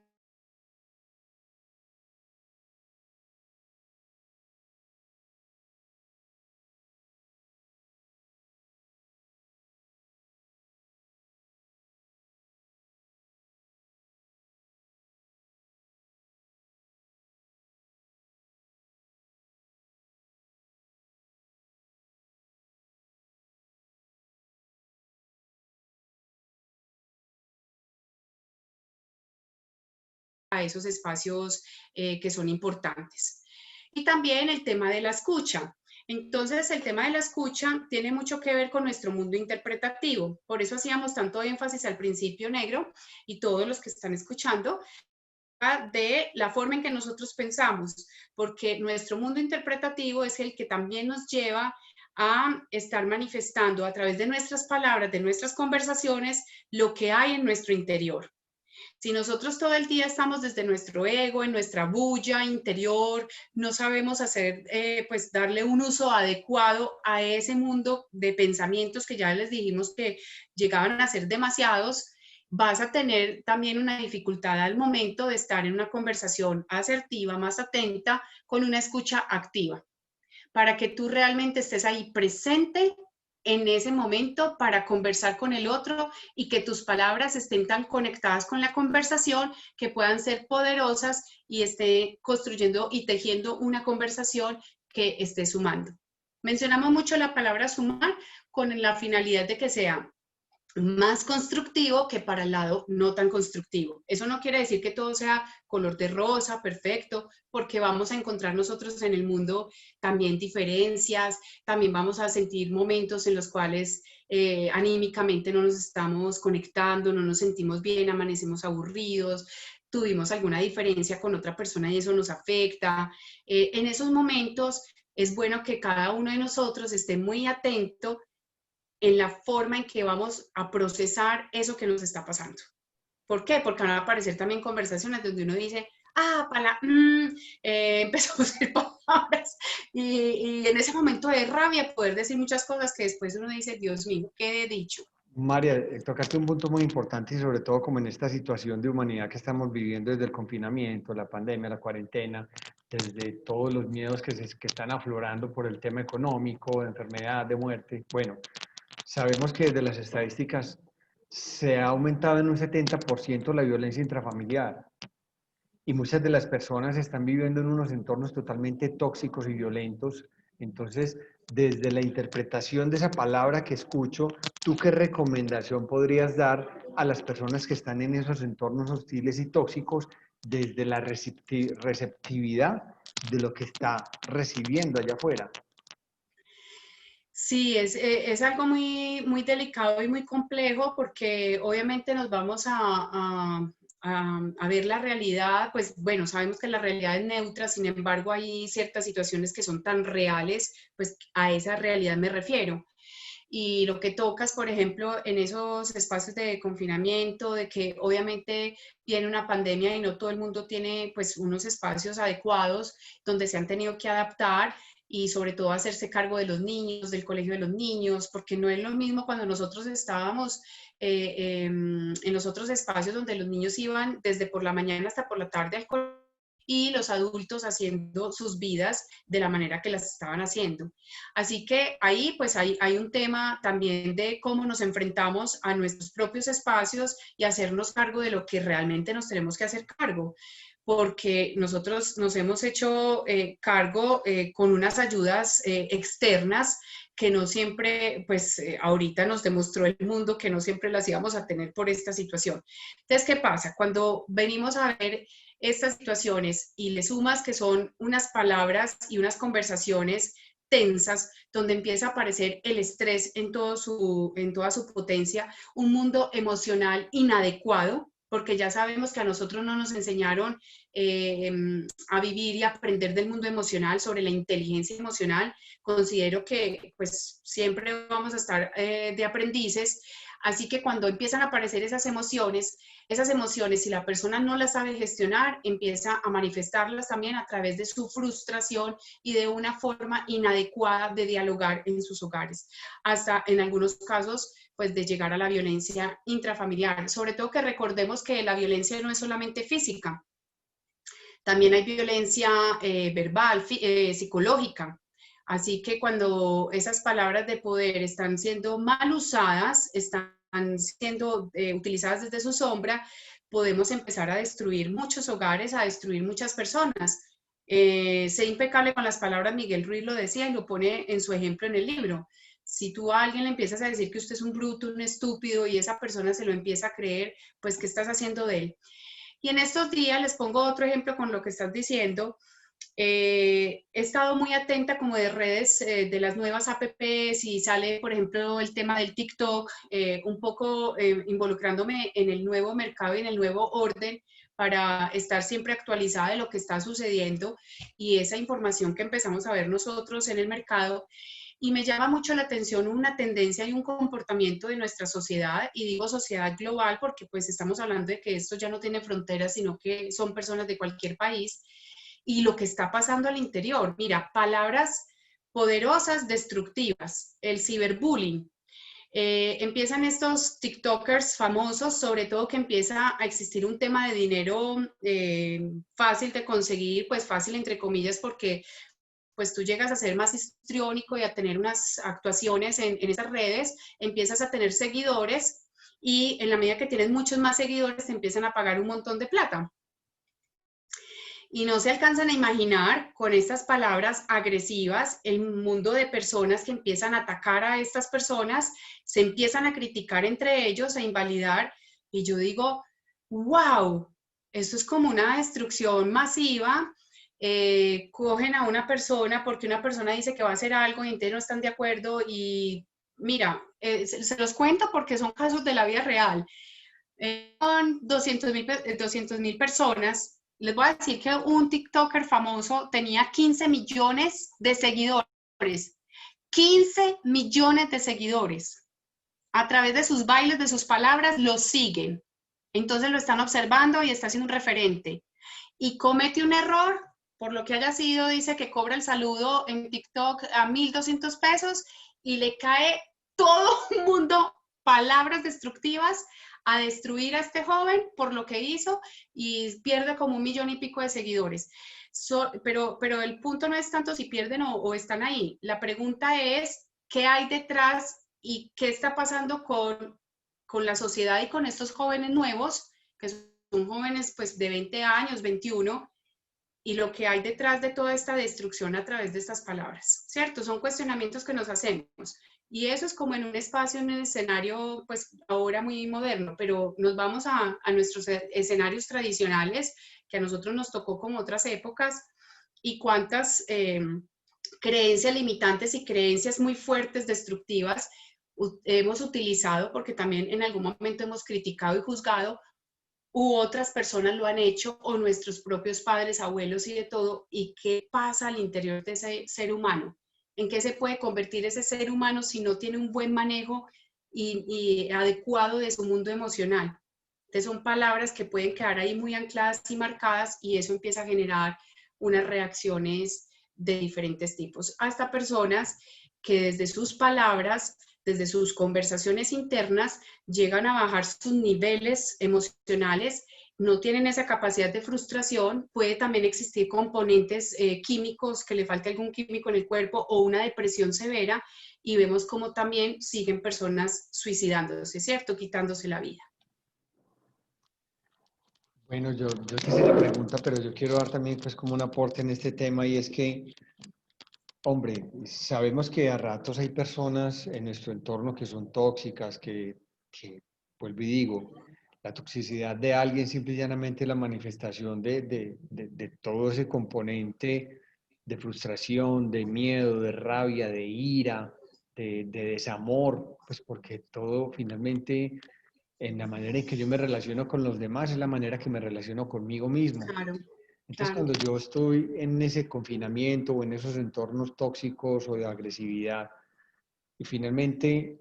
a esos espacios que son importantes. Y también el tema de la escucha. Entonces, el tema de la escucha tiene mucho que ver con nuestro mundo interpretativo. Por eso hacíamos tanto énfasis al principio, Negro, y todos los que están escuchando, de la forma en que nosotros pensamos, porque nuestro mundo interpretativo es el que también nos lleva a estar manifestando a través de nuestras palabras, de nuestras conversaciones, lo que hay en nuestro interior. Si nosotros todo el día estamos desde nuestro ego, en nuestra bulla interior, no sabemos hacer, pues darle un uso adecuado a ese mundo de pensamientos que ya les dijimos que llegaban a ser demasiados, vas a tener también una dificultad al momento de estar en una conversación asertiva, más atenta, con una escucha activa, para que tú realmente estés ahí presente en ese momento para conversar con el otro y que tus palabras estén tan conectadas con la conversación que puedan ser poderosas y esté construyendo y tejiendo una conversación que esté sumando. Mencionamos mucho la palabra sumar con la finalidad de que sea más constructivo que para el lado no tan constructivo. Eso no quiere decir que todo sea color de rosa, perfecto, porque vamos a encontrar nosotros en el mundo también diferencias, también vamos a sentir momentos en los cuales anímicamente no nos estamos conectando, no nos sentimos bien, amanecemos aburridos, tuvimos alguna diferencia con otra persona y eso nos afecta. En esos momentos es bueno que cada uno de nosotros esté muy atento en la forma en que vamos a procesar eso que nos está pasando. ¿Por qué? Porque van a aparecer también conversaciones donde uno dice, empezamos a decir palabras y en ese momento de rabia poder decir muchas cosas que después uno dice, Dios mío, ¿qué he dicho? María, tocaste un punto muy importante y sobre todo como en esta situación de humanidad que estamos viviendo desde el confinamiento, la pandemia, la cuarentena, desde todos los miedos que están aflorando por el tema económico, de enfermedad, de muerte. Bueno, sabemos que desde las estadísticas se ha aumentado en un 70% la violencia intrafamiliar y muchas de las personas están viviendo en unos entornos totalmente tóxicos y violentos. Entonces, desde la interpretación de esa palabra que escucho, ¿tú qué recomendación podrías dar a las personas que están en esos entornos hostiles y tóxicos desde la receptividad de lo que está recibiendo allá afuera? Sí, es algo muy delicado y muy complejo porque obviamente nos vamos a ver la realidad, pues bueno, sabemos que la realidad es neutra, sin embargo hay ciertas situaciones que son tan reales, pues a esa realidad me refiero. Y lo que tocas, por ejemplo, en esos espacios de confinamiento, de que obviamente viene una pandemia y no todo el mundo tiene pues unos espacios adecuados donde se han tenido que adaptar y sobre todo hacerse cargo de los niños, del colegio de los niños, porque no es lo mismo cuando nosotros estábamos en los otros espacios donde los niños iban desde por la mañana hasta por la tarde al colegio y los adultos haciendo sus vidas de la manera que las estaban haciendo. Así que ahí pues hay un tema también de cómo nos enfrentamos a nuestros propios espacios y hacernos cargo de lo que realmente nos tenemos que hacer cargo, porque nosotros nos hemos hecho cargo con unas ayudas externas que no siempre, pues ahorita nos demostró el mundo que no siempre las íbamos a tener por esta situación. Entonces, ¿qué pasa? Cuando venimos a ver estas situaciones y le sumas que son unas palabras y unas conversaciones tensas, donde empieza a aparecer el estrés en toda su potencia, un mundo emocional inadecuado, porque ya sabemos que a nosotros no nos enseñaron a vivir y aprender del mundo emocional, sobre la inteligencia emocional. Considero que pues siempre vamos a estar de aprendices, así que cuando empiezan a aparecer esas emociones, si la persona no las sabe gestionar, empieza a manifestarlas también a través de su frustración y de una forma inadecuada de dialogar en sus hogares, hasta en algunos casos pues de llegar a la violencia intrafamiliar. Sobre todo que recordemos que la violencia no es solamente física, también hay violencia verbal, psicológica. Así que cuando esas palabras de poder están siendo mal usadas, están siendo utilizadas desde su sombra, podemos empezar a destruir muchos hogares, a destruir muchas personas. Sé impecable con las palabras, Miguel Ruiz lo decía y lo pone en su ejemplo en el libro. Si tú a alguien le empiezas a decir que usted es un bruto, un estúpido, y esa persona se lo empieza a creer, pues ¿qué estás haciendo de él? Y en estos días les pongo otro ejemplo con lo que estás diciendo. He estado muy atenta como de redes de las nuevas apps y sale, por ejemplo, el tema del TikTok, un poco involucrándome en el nuevo mercado y en el nuevo orden para estar siempre actualizada de lo que está sucediendo y esa información que empezamos a ver nosotros en el mercado. Y me llama mucho la atención una tendencia y un comportamiento de nuestra sociedad, y digo sociedad global porque pues estamos hablando de que esto ya no tiene fronteras, sino que son personas de cualquier país, y lo que está pasando al interior. Mira, palabras poderosas, destructivas, el ciberbullying. Empiezan estos TikTokers famosos, sobre todo que empieza a existir un tema de dinero fácil de conseguir, pues fácil entre comillas, porque pues tú llegas a ser más histriónico y a tener unas actuaciones en esas redes, empiezas a tener seguidores y en la medida que tienes muchos más seguidores te empiezan a pagar un montón de plata. Y no se alcanzan a imaginar con estas palabras agresivas el mundo de personas que empiezan a atacar a estas personas, se empiezan a criticar entre ellos, a invalidar. Y yo digo, wow, esto es como una destrucción masiva. Cogen a una persona porque una persona dice que va a hacer algo y entonces no están de acuerdo. Y mira, se los cuento porque son casos de la vida real. Son 200.000 personas. Les voy a decir que un TikToker famoso tenía 15 millones de seguidores. 15 millones de seguidores. A través de sus bailes, de sus palabras, lo siguen. Entonces lo están observando y está siendo un referente. Y comete un error, por lo que haya sido, dice que cobra el saludo en TikTok a 1.200 pesos y le cae todo un mundo palabras destructivas a destruir a este joven por lo que hizo y pierde como 1.000.000 y pico de seguidores. Pero el punto no es tanto si pierden o están ahí. La pregunta es, ¿qué hay detrás y qué está pasando con la sociedad y con estos jóvenes nuevos, que son jóvenes pues de 20 años, 21, y lo que hay detrás de toda esta destrucción a través de estas palabras, ¿cierto? Son cuestionamientos que nos hacemos. Y eso es como en un espacio, en un escenario, pues ahora muy moderno, pero nos vamos a nuestros escenarios tradicionales, que a nosotros nos tocó como otras épocas, y cuántas creencias limitantes y creencias muy fuertes, destructivas, hemos utilizado, porque también en algún momento hemos criticado y juzgado, u otras personas lo han hecho, o nuestros propios padres, abuelos y de todo, y qué pasa al interior de ese ser humano, en qué se puede convertir ese ser humano si no tiene un buen manejo y adecuado de su mundo emocional. Entonces son palabras que pueden quedar ahí muy ancladas y marcadas y eso empieza a generar unas reacciones de diferentes tipos, hasta personas que desde sus palabras, desde sus conversaciones internas, llegan a bajar sus niveles emocionales, no tienen esa capacidad de frustración, puede también existir componentes químicos, que le falte algún químico en el cuerpo o una depresión severa, y vemos como también siguen personas suicidándose, ¿cierto? Quitándose la vida. Bueno, yo te hice la pregunta, pero yo quiero dar también pues como un aporte en este tema y es que, hombre, sabemos que a ratos hay personas en nuestro entorno que son tóxicas, que vuelvo y digo, la toxicidad de alguien simple y llanamente es la manifestación de todo ese componente de frustración, de miedo, de rabia, de ira, de desamor, pues porque todo finalmente en la manera en que yo me relaciono con los demás es la manera que me relaciono conmigo mismo. Claro, Entonces, claro. cuando yo estoy en ese confinamiento o en esos entornos tóxicos o de agresividad, y finalmente,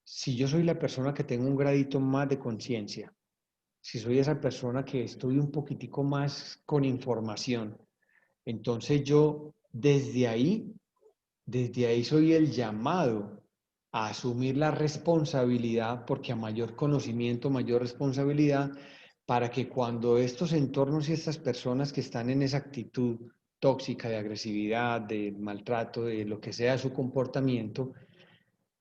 si yo soy la persona que tengo un gradito más de conciencia, si soy esa persona que estoy un poquitico más con información, entonces yo desde ahí soy el llamado a asumir la responsabilidad, porque a mayor conocimiento, mayor responsabilidad, para que cuando estos entornos y estas personas que están en esa actitud tóxica de agresividad, de maltrato, de lo que sea su comportamiento,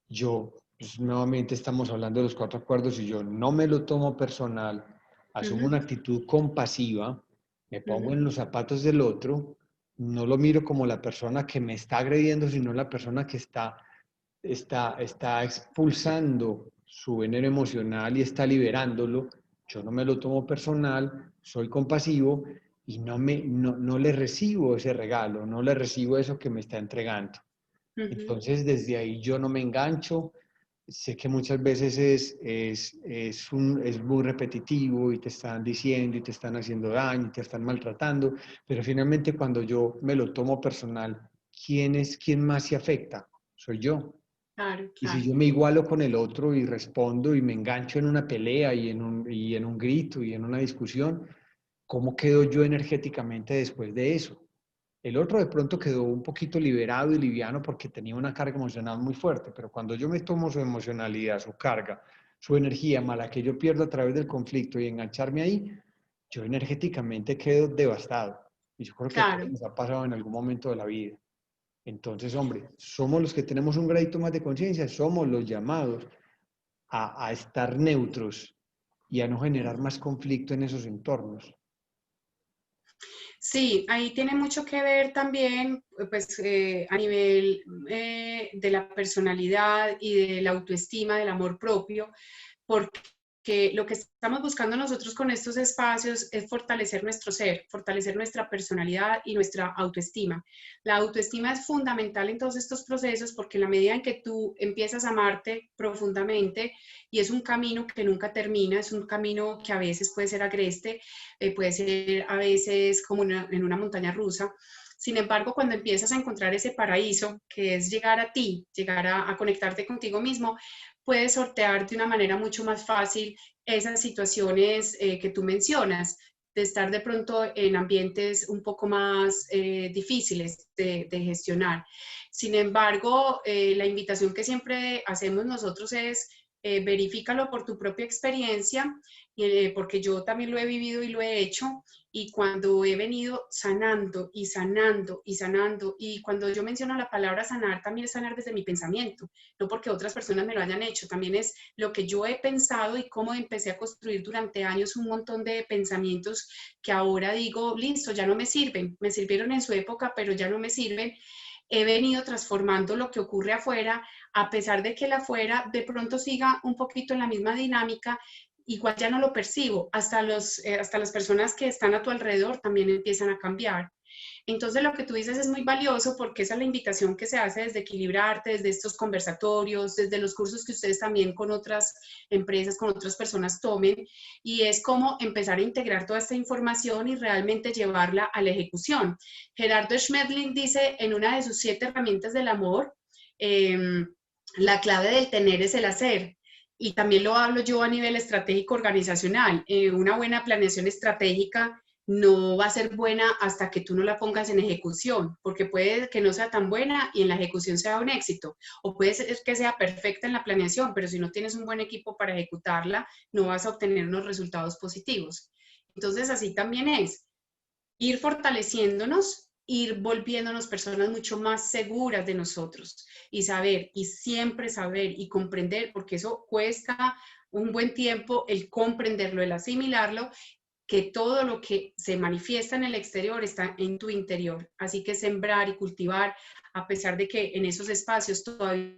yo, pues, nuevamente estamos hablando de los 4 acuerdos y yo no me lo tomo personal, asumo una actitud compasiva, me pongo en los zapatos del otro, no lo miro como la persona que me está agrediendo, sino la persona que está expulsando su veneno emocional y está liberándolo. Yo no me lo tomo personal, soy compasivo y no le recibo ese regalo, no le recibo eso que me está entregando. Entonces, desde ahí yo no me engancho. Sé que muchas veces es muy repetitivo y te están diciendo y te están haciendo daño y te están maltratando, pero finalmente cuando yo me lo tomo personal, ¿quién más se afecta? Soy yo. Claro, Y si claro. yo me igualo con el otro y respondo y me engancho en una pelea y en un grito y en una discusión, ¿cómo quedo yo energéticamente después de eso? El otro de pronto quedó un poquito liberado y liviano porque tenía una carga emocional muy fuerte, pero cuando yo me tomo su emocionalidad, su carga, su energía mala que yo pierdo a través del conflicto y engancharme ahí, yo energéticamente quedo devastado. Y yo creo que a todos Claro. nos ha pasado en algún momento de la vida. Entonces, hombre, somos los que tenemos un gradito más de conciencia, somos los llamados a estar neutros y a no generar más conflicto en esos entornos. Sí, ahí tiene mucho que ver también, pues, a nivel de la personalidad y de la autoestima, del amor propio, porque lo que estamos buscando nosotros con estos espacios es fortalecer nuestro ser, fortalecer nuestra personalidad y nuestra autoestima. La autoestima es fundamental en todos estos procesos porque en la medida en que tú empiezas a amarte profundamente, y es un camino que nunca termina, es un camino que a veces puede ser agreste, puede ser a veces como en una montaña rusa. Sin embargo, cuando empiezas a encontrar ese paraíso, que es llegar a ti, llegar a conectarte contigo mismo, puedes sortear de una manera mucho más fácil esas situaciones que tú mencionas, de estar de pronto en ambientes un poco más difíciles de gestionar. Sin embargo, la invitación que siempre hacemos nosotros es verifícalo por tu propia experiencia, porque yo también lo he vivido y lo he hecho, y cuando he venido sanando y sanando y sanando, y cuando yo menciono la palabra sanar, también es sanar desde mi pensamiento, no porque otras personas me lo hayan hecho, también es lo que yo he pensado y cómo empecé a construir durante años un montón de pensamientos que ahora digo, listo, ya no me sirven, me sirvieron en su época, pero ya no me sirven. He venido transformando lo que ocurre afuera, a pesar de que el afuera de pronto siga un poquito en la misma dinámica, igual ya no lo percibo, hasta las personas que están a tu alrededor también empiezan a cambiar. Entonces lo que tú dices es muy valioso porque esa es la invitación que se hace desde Equilibrarte, desde estos conversatorios, desde los cursos que ustedes también con otras empresas, con otras personas tomen, y es cómo empezar a integrar toda esta información y realmente llevarla a la ejecución. Gerardo Schmedlin dice en una de sus 7 herramientas del amor, la clave del tener es el hacer. Y también lo hablo yo a nivel estratégico organizacional. Una buena planeación estratégica no va a ser buena hasta que tú no la pongas en ejecución, porque puede que no sea tan buena y en la ejecución sea un éxito, o puede ser que sea perfecta en la planeación, pero si no tienes un buen equipo para ejecutarla, no vas a obtener unos resultados positivos. Entonces, así también es ir fortaleciéndonos, ir volviéndonos personas mucho más seguras de nosotros y saber, y siempre saber y comprender, porque eso cuesta un buen tiempo el comprenderlo, el asimilarlo, que todo lo que se manifiesta en el exterior está en tu interior. Así que sembrar y cultivar, a pesar de que en esos espacios todavía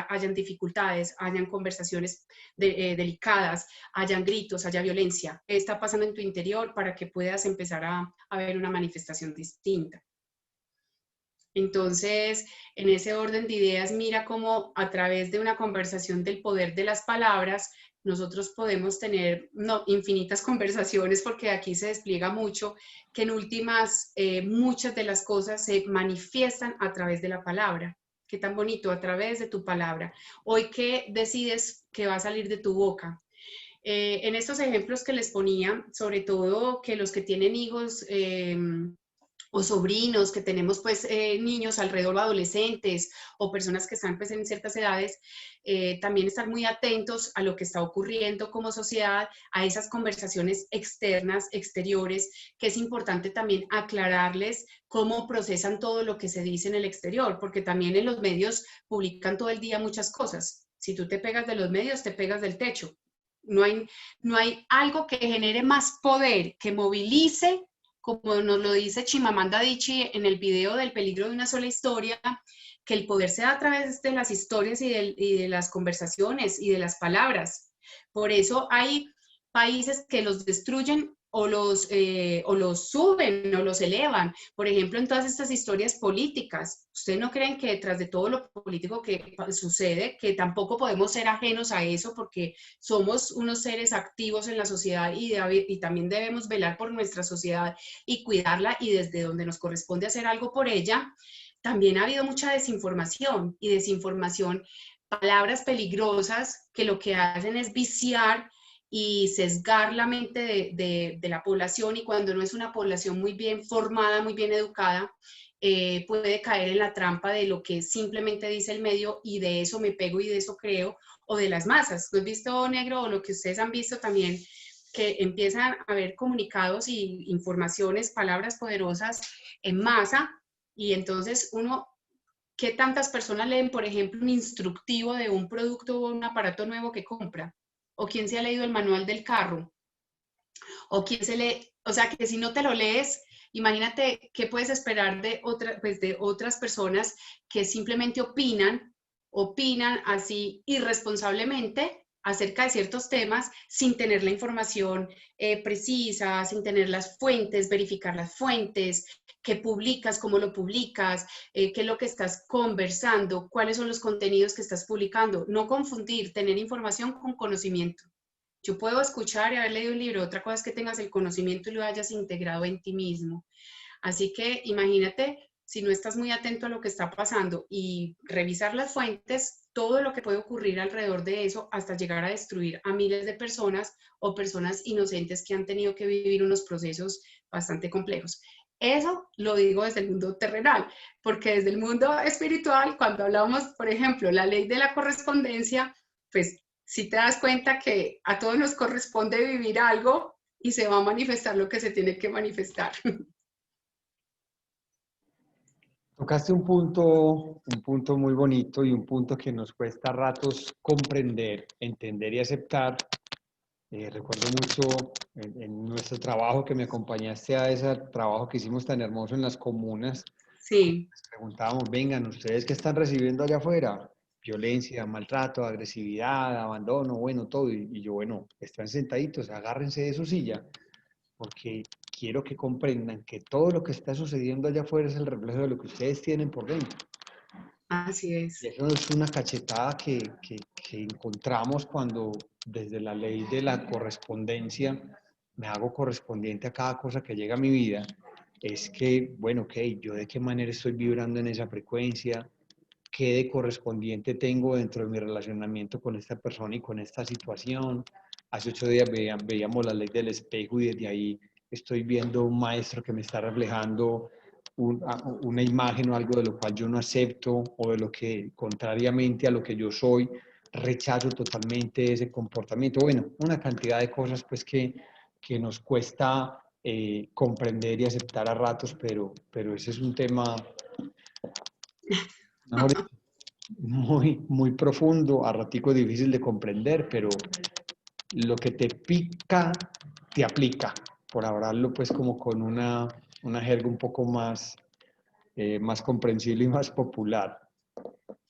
hayan dificultades, hayan conversaciones delicadas, hayan gritos, haya violencia. ¿Qué está pasando en tu interior para que puedas empezar a ver una manifestación distinta? Entonces, en ese orden de ideas, mira cómo a través de una conversación del poder de las palabras, nosotros podemos tener infinitas conversaciones, porque aquí se despliega mucho, que en últimas muchas de las cosas se manifiestan a través de la palabra. Qué tan bonito, a través de tu palabra. Hoy, ¿qué decides que va a salir de tu boca? En estos ejemplos que les ponía, sobre todo que los que tienen hijos o sobrinos, que tenemos pues niños alrededor o adolescentes o personas que están pues en ciertas edades, también estar muy atentos a lo que está ocurriendo como sociedad, a esas conversaciones externas, exteriores, que es importante también aclararles cómo procesan todo lo que se dice en el exterior, porque también en los medios publican todo el día muchas cosas. Si tú te pegas de los medios, te pegas del techo. No hay algo que genere más poder, que movilice, como nos lo dice Chimamanda Adichie en el video del peligro de una sola historia, que el poder se da a través de las historias y de las conversaciones y de las palabras. Por eso hay países que los destruyen o los suben o los elevan. Por ejemplo, en todas estas historias políticas, ¿ustedes no creen que detrás de todo lo político que sucede, que tampoco podemos ser ajenos a eso porque somos unos seres activos en la sociedad y también debemos velar por nuestra sociedad y cuidarla, y desde donde nos corresponde hacer algo por ella? También ha habido mucha desinformación palabras peligrosas que lo que hacen es viciar y sesgar la mente de la población, y cuando no es una población muy bien formada, muy bien educada, puede caer en la trampa de lo que simplemente dice el medio y de eso me pego y de eso creo, o de las masas. ¿Lo has visto, Negro? O lo que ustedes han visto también, que empiezan a haber comunicados y informaciones, palabras poderosas en masa, y entonces uno, ¿qué tantas personas leen, por ejemplo, un instructivo de un producto o un aparato nuevo que compra? ¿O quién se ha leído el manual del carro? ¿O quién se lee? O sea, que si no te lo lees, imagínate qué puedes esperar pues de otras personas que simplemente opinan así irresponsablemente acerca de ciertos temas sin tener la información precisa, sin tener las fuentes, verificar las fuentes, qué publicas, cómo lo publicas, qué es lo que estás conversando, cuáles son los contenidos que estás publicando. No confundir tener información con conocimiento. Yo puedo escuchar y haber leído un libro, otra cosa es que tengas el conocimiento y lo hayas integrado en ti mismo. Así que imagínate, si no estás muy atento a lo que está pasando y revisar las fuentes, todo lo que puede ocurrir alrededor de eso hasta llegar a destruir a miles de personas o personas inocentes que han tenido que vivir unos procesos bastante complejos. Eso lo digo desde el mundo terrenal, porque desde el mundo espiritual, cuando hablamos, por ejemplo, la ley de la correspondencia, pues si te das cuenta que a todos nos corresponde vivir algo y se va a manifestar lo que se tiene que manifestar. Tocaste un punto muy bonito y un punto que nos cuesta a ratos comprender, entender y aceptar. Recuerdo mucho en nuestro trabajo que me acompañaste a ese trabajo que hicimos tan hermoso en las comunas. Sí. Les preguntábamos, vengan, ¿ustedes qué están recibiendo allá afuera? Violencia, maltrato, agresividad, abandono, bueno, todo. Y yo, bueno, están sentaditos, agárrense de su silla, porque quiero que comprendan que todo lo que está sucediendo allá afuera es el reflejo de lo que ustedes tienen por dentro. Así Y es. eso es una cachetada que encontramos cuando desde la ley de la correspondencia me hago correspondiente a cada cosa que llega a mi vida. Es que, bueno, ok, yo de qué manera estoy vibrando en esa frecuencia, qué de correspondiente tengo dentro de mi relacionamiento con esta persona y con esta situación. Hace 8 días veíamos la ley del espejo y desde ahí estoy viendo un maestro que me está reflejando una imagen o algo de lo cual yo no acepto o de lo que, contrariamente a lo que yo soy, rechazo totalmente ese comportamiento. Bueno, una cantidad de cosas pues que nos cuesta comprender y aceptar a ratos, pero ese es un tema, mejor dicho, muy profundo, a ratico difícil de comprender, pero lo que te pica, te aplica, por hablarlo pues como con una jerga un poco más comprensible y más popular.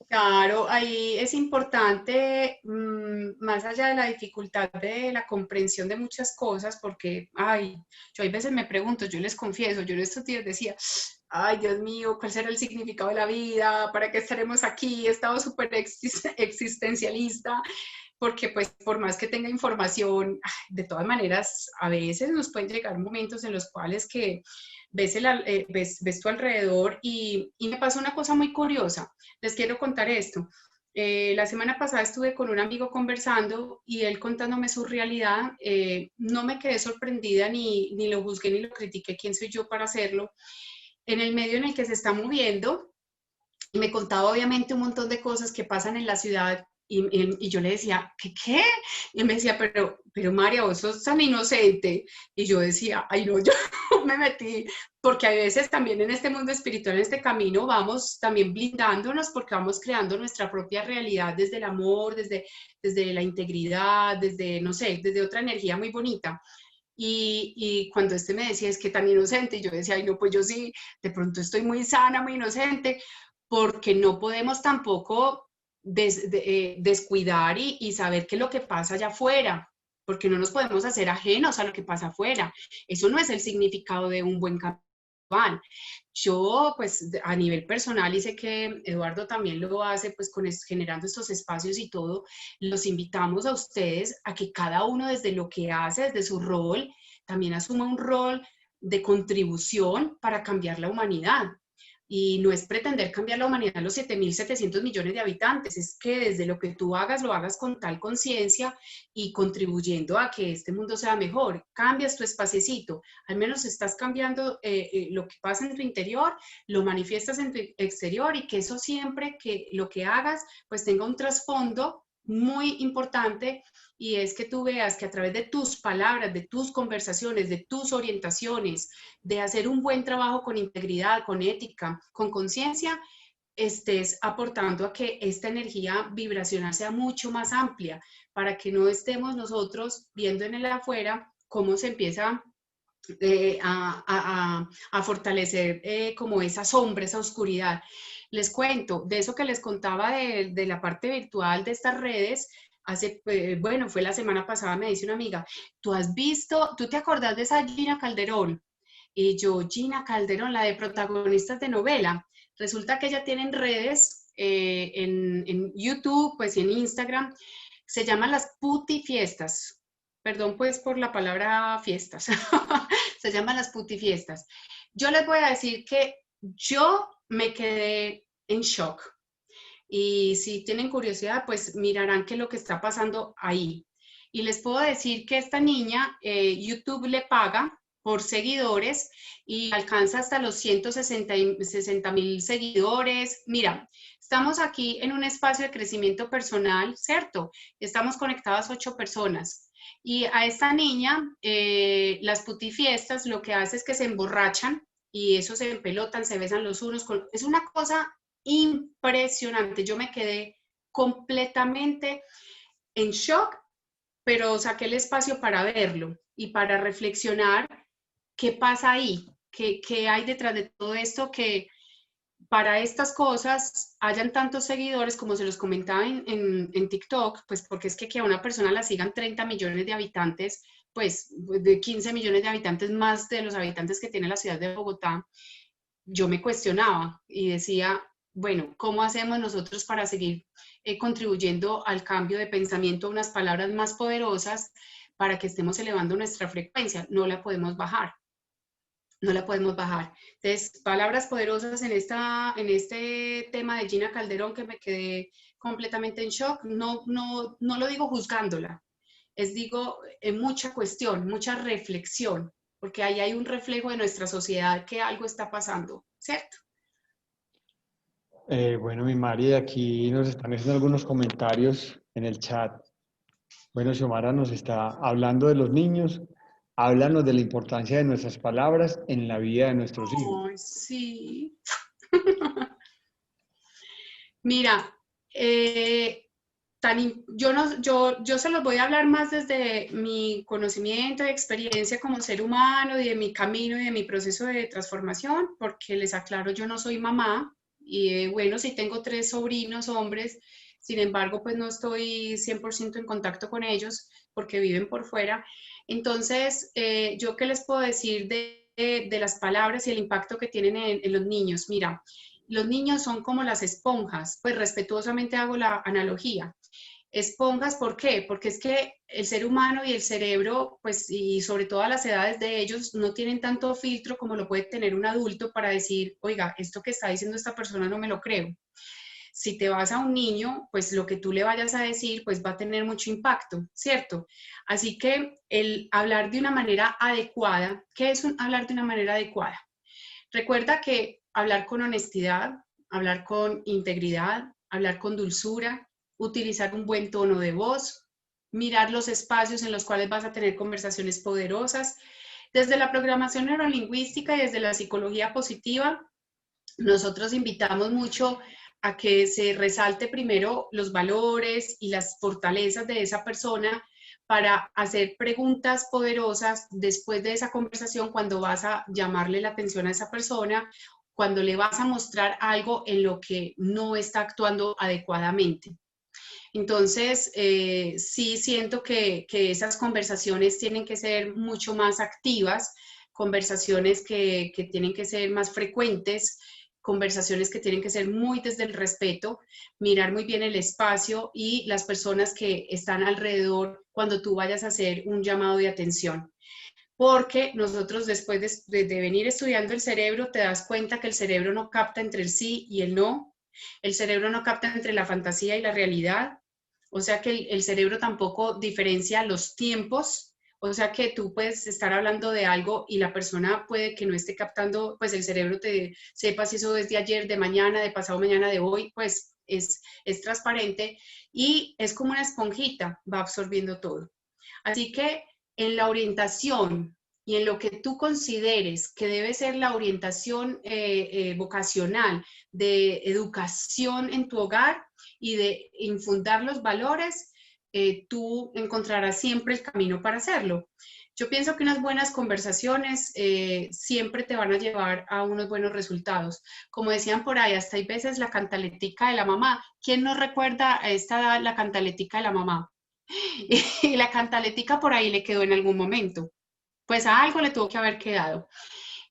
Claro, ahí es importante, más allá de la dificultad de la comprensión de muchas cosas, porque, ay, yo hay veces me pregunto, yo les confieso, yo en estos días decía, ay, Dios mío, ¿cuál será el significado de la vida? ¿Para qué estaremos aquí? He estado súper existencialista, porque pues por más que tenga información, de todas maneras, a veces nos pueden llegar momentos en los cuales que ves tu alrededor y me pasó una cosa muy curiosa. Les quiero contar esto. La semana pasada estuve con un amigo conversando y él contándome su realidad. No me quedé sorprendida ni lo juzgué ni lo critiqué. ¿Quién soy yo para hacerlo? En el medio en el que se está moviendo, y me contaba obviamente un montón de cosas que pasan en la ciudad y yo le decía, ¿qué? Y él me decía, pero María, vos sos tan inocente. Y yo decía, ay no, yo me metí, porque a veces también en este mundo espiritual, en este camino, vamos también blindándonos porque vamos creando nuestra propia realidad desde el amor, desde la integridad, desde, no sé, desde otra energía muy bonita. Y cuando me decía, es que tan inocente, y yo decía, ay no, pues yo sí, de pronto estoy muy sana, muy inocente, porque no podemos tampoco descuidar y saber qué es lo que pasa allá afuera, porque no nos podemos hacer ajenos a lo que pasa afuera. Eso no es el significado de un buen cabal. Yo, pues, a nivel personal, y sé que Eduardo también lo hace, pues, generando estos espacios y todo, los invitamos a ustedes a que cada uno desde lo que hace, desde su rol, también asuma un rol de contribución para cambiar la humanidad. Y no es pretender cambiar la humanidad a los 7.700 millones de habitantes, es que desde lo que tú hagas, lo hagas con tal conciencia y contribuyendo a que este mundo sea mejor. Cambias tu espaciecito, al menos estás cambiando lo que pasa en tu interior, lo manifiestas en tu exterior, y que eso siempre que lo que hagas pues tenga un trasfondo muy importante, y es que tú veas que a través de tus palabras, de tus conversaciones, de tus orientaciones, de hacer un buen trabajo con integridad, con ética, con conciencia, estés aportando a que esta energía vibracional sea mucho más amplia, para que no estemos nosotros viendo en el afuera cómo se empieza a fortalecer como esa sombra, esa oscuridad. Les cuento, de eso que les contaba de la parte virtual de estas redes, bueno, fue la semana pasada, me dice una amiga, ¿tú te acordás de esa Gina Calderón? Y yo, Gina Calderón, la de protagonistas de novela. Resulta que ella tiene redes, en YouTube, pues y en Instagram, se llaman las putifiestas. Perdón pues por la palabra fiestas. Se llaman las putifiestas. Yo les voy a decir que yo me quedé en shock. Y si tienen curiosidad, pues mirarán qué es lo que está pasando ahí. Y les puedo decir que esta niña, YouTube le paga por seguidores y alcanza hasta los 160.000 seguidores. Mira, estamos aquí en un espacio de crecimiento personal, ¿cierto? Estamos conectadas 8 personas. Y a esta niña, las putifiestas lo que hace es que se emborrachan y eso se empelotan, se besan los unos con... Es una cosa impresionante. Yo me quedé completamente en shock, pero saqué el espacio para verlo y para reflexionar qué pasa ahí, qué hay detrás de todo esto, que para estas cosas hayan tantos seguidores, como se los comentaba en TikTok, pues porque es que a una persona la sigan 30 millones de habitantes, pues de 15 millones de habitantes más de los habitantes que tiene la ciudad de Bogotá, yo me cuestionaba y decía, bueno, ¿cómo hacemos nosotros para seguir contribuyendo al cambio de pensamiento, a unas palabras más poderosas para que estemos elevando nuestra frecuencia? No la podemos bajar. No la podemos bajar. Entonces, palabras poderosas en este tema de Gina Calderón, que me quedé completamente en shock. No lo digo juzgándola, digo en mucha cuestión, mucha reflexión, porque ahí hay un reflejo de nuestra sociedad que algo está pasando, ¿cierto? Bueno, mi Mari, aquí nos están haciendo algunos comentarios en el chat. Bueno, Xiomara nos está hablando de los niños. Háblanos de la importancia de nuestras palabras en la vida de nuestros hijos. Ay, sí. Mira, yo se los voy a hablar más desde mi conocimiento y experiencia como ser humano y de mi camino y de mi proceso de transformación, porque les aclaro, yo no soy mamá y bueno, sí tengo 3 sobrinos hombres, sin embargo, pues no estoy 100% en contacto con ellos porque viven por fuera. Entonces, ¿yo qué les puedo decir de las palabras y el impacto que tienen en los niños? Mira, los niños son como las esponjas, pues respetuosamente hago la analogía. Esponjas, ¿por qué? Porque es que el ser humano y el cerebro, pues, y sobre todo a las edades de ellos, no tienen tanto filtro como lo puede tener un adulto para decir, oiga, esto que está diciendo esta persona no me lo creo. Si te vas a un niño, pues lo que tú le vayas a decir, pues va a tener mucho impacto, ¿cierto? Así que el hablar de una manera adecuada, ¿qué es hablar de una manera adecuada? Recuerda que hablar con honestidad, hablar con integridad, hablar con dulzura, utilizar un buen tono de voz, mirar los espacios en los cuales vas a tener conversaciones poderosas. Desde la programación neurolingüística y desde la psicología positiva, nosotros invitamos mucho a que se resalte primero los valores y las fortalezas de esa persona para hacer preguntas poderosas después de esa conversación, cuando vas a llamarle la atención a esa persona, cuando le vas a mostrar algo en lo que no está actuando adecuadamente. Entonces, sí siento que esas conversaciones tienen que ser mucho más activas, conversaciones que tienen que ser más frecuentes, conversaciones que tienen que ser muy desde el respeto, mirar muy bien el espacio y las personas que están alrededor cuando tú vayas a hacer un llamado de atención. porque nosotros después de venir estudiando el cerebro, te das cuenta que el cerebro no capta entre el sí y el no, el cerebro no capta entre la fantasía y la realidad, o sea que el cerebro tampoco diferencia los tiempos, o sea que tú puedes estar hablando de algo y la persona puede que no esté captando, pues el cerebro te sepa si eso es de ayer, de mañana, de pasado mañana, de hoy, pues es transparente y es como una esponjita, va absorbiendo todo. Así que en la orientación y en lo que tú consideres que debe ser la orientación vocacional de educación en tu hogar y de infundar los valores, tú encontrarás siempre el camino para hacerlo. Yo pienso que unas buenas conversaciones siempre te van a llevar a unos buenos resultados. Como decían por ahí, hasta hay veces la cantaletica de la mamá. ¿Quién no recuerda la cantaletica de la mamá? Y la cantaletica por ahí le quedó en algún momento. Pues a algo le tuvo que haber quedado.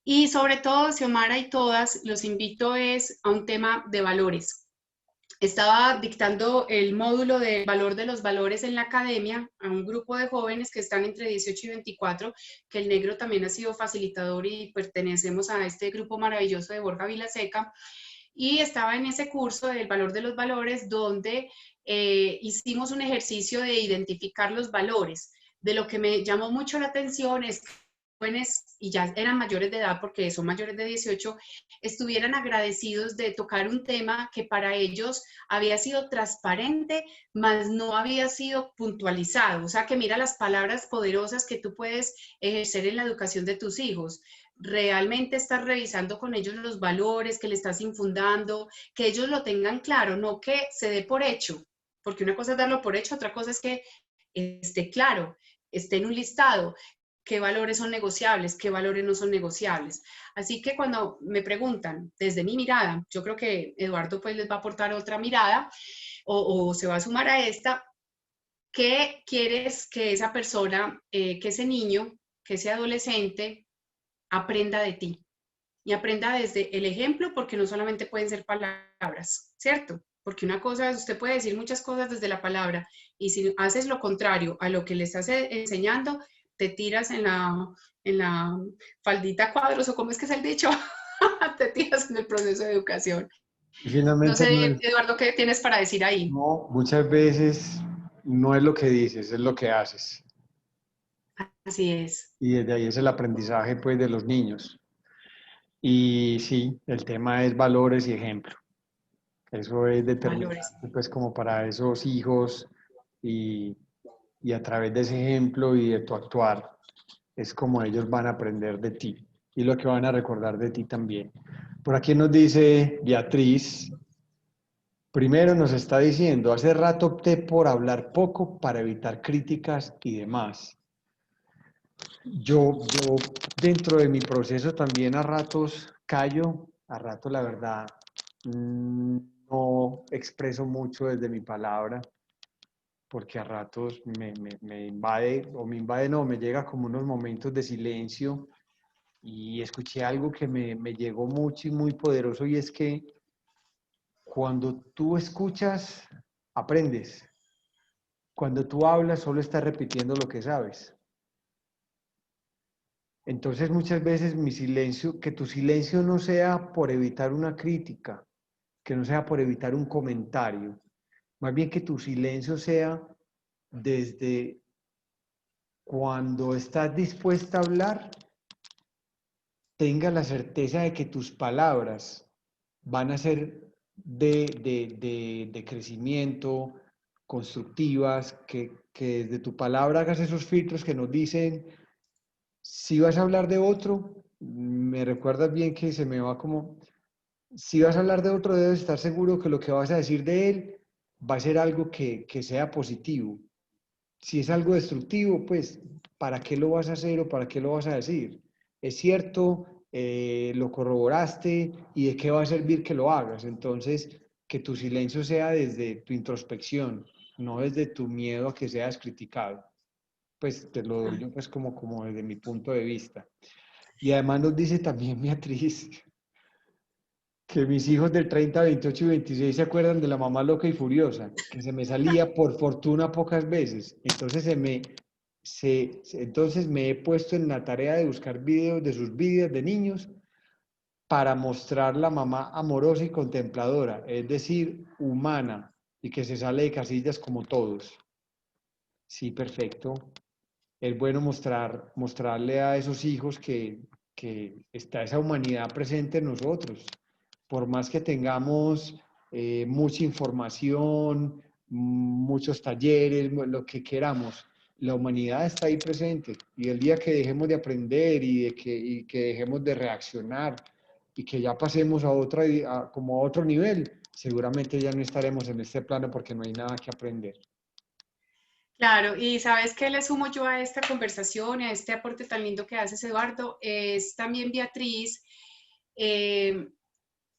Y sobre todo, Xiomara y todas, los invito es a un tema de valores. Estaba dictando el módulo de valor de los valores en la academia a un grupo de jóvenes que están entre 18 y 24, que el negro también ha sido facilitador y pertenecemos a este grupo maravilloso de Borja Vilaseca. Y estaba en ese curso del valor de los valores donde hicimos un ejercicio de identificar los valores. De lo que me llamó mucho la atención es que jóvenes, y ya eran mayores de edad porque son mayores de 18, estuvieran agradecidos de tocar un tema que para ellos había sido transparente, mas no había sido puntualizado. O sea, que mira las palabras poderosas que tú puedes ejercer en la educación de tus hijos. Realmente estás revisando con ellos los valores que le estás infundando, que ellos lo tengan claro, no que se dé por hecho, porque una cosa es darlo por hecho, otra cosa es que esté claro, esté en un listado, qué valores son negociables, qué valores no son negociables. Así que cuando me preguntan desde mi mirada, yo creo que Eduardo pues les va a aportar otra mirada o se va a sumar a esta, ¿qué quieres que esa persona, que ese niño, que ese adolescente aprenda de ti? Y aprenda desde el ejemplo, porque no solamente pueden ser palabras, ¿cierto? Porque una cosa es, usted puede decir muchas cosas desde la palabra, y si haces lo contrario a lo que le estás enseñando, te tiras en la faldita cuadros, o cómo es que es el dicho, te tiras en el proceso de educación. Y No finalmente, sé, Eduardo, ¿qué tienes para decir ahí? no, muchas veces no es lo que dices, es lo que haces. Así es, Y desde ahí es el aprendizaje pues de los niños. Y sí, el tema es valores y ejemplo. Eso es valores. determinante pues como para esos hijos y, y a través de ese ejemplo y de tu actuar es como ellos van a aprender de ti y lo que van a recordar de ti también. Por aquí nos dice Beatriz, primero nos está diciendo, hace rato opté por hablar poco para evitar críticas y demás. Yo dentro de mi proceso también a ratos callo, a ratos la verdad no expreso mucho desde mi palabra, porque a ratos me invade, o me invade no, me llega como unos momentos de silencio y escuché algo que me llegó mucho y muy poderoso y es que cuando tú escuchas, aprendes. Cuando tú hablas, solo estás repitiendo lo que sabes. Entonces muchas veces mi silencio, que tu silencio no sea por evitar una crítica, que no sea por evitar un comentario, más bien que tu silencio sea desde cuando estás dispuesta a hablar, tenga la certeza de que tus palabras van a ser de crecimiento, constructivas, que desde tu palabra hagas esos filtros que nos dicen, si vas a hablar de otro, me recuerdas bien que se me va como, si vas a hablar de otro, debes estar seguro que lo que vas a decir de él va a ser algo que sea positivo. Si es algo destructivo, pues, ¿para qué lo vas a hacer o para qué lo vas a decir? Es cierto, lo corroboraste y de qué va a servir que lo hagas. Entonces, que tu silencio sea desde tu introspección, no desde tu miedo a que seas criticado. Pues te lo doy yo pues como desde mi punto de vista. Y además nos dice también Beatriz que mis hijos del 30, 28 y 26 se acuerdan de la mamá loca y furiosa, que se me salía por fortuna pocas veces. Entonces entonces me he puesto en la tarea de buscar videos de sus vidas de niños para mostrar la mamá amorosa y contempladora, es decir, humana, y que se sale de casillas como todos. Sí, perfecto. Es bueno mostrarle a esos hijos que está esa humanidad presente en nosotros. Por más que tengamos mucha información, muchos talleres, lo que queramos, la humanidad está ahí presente. Y el día que dejemos de aprender y que dejemos de reaccionar y que ya pasemos como a otro nivel, seguramente ya no estaremos en este plano porque no hay nada que aprender. Claro, y sabes qué le sumo yo a esta conversación y a este aporte tan lindo que haces, Eduardo, es también Beatriz, eh,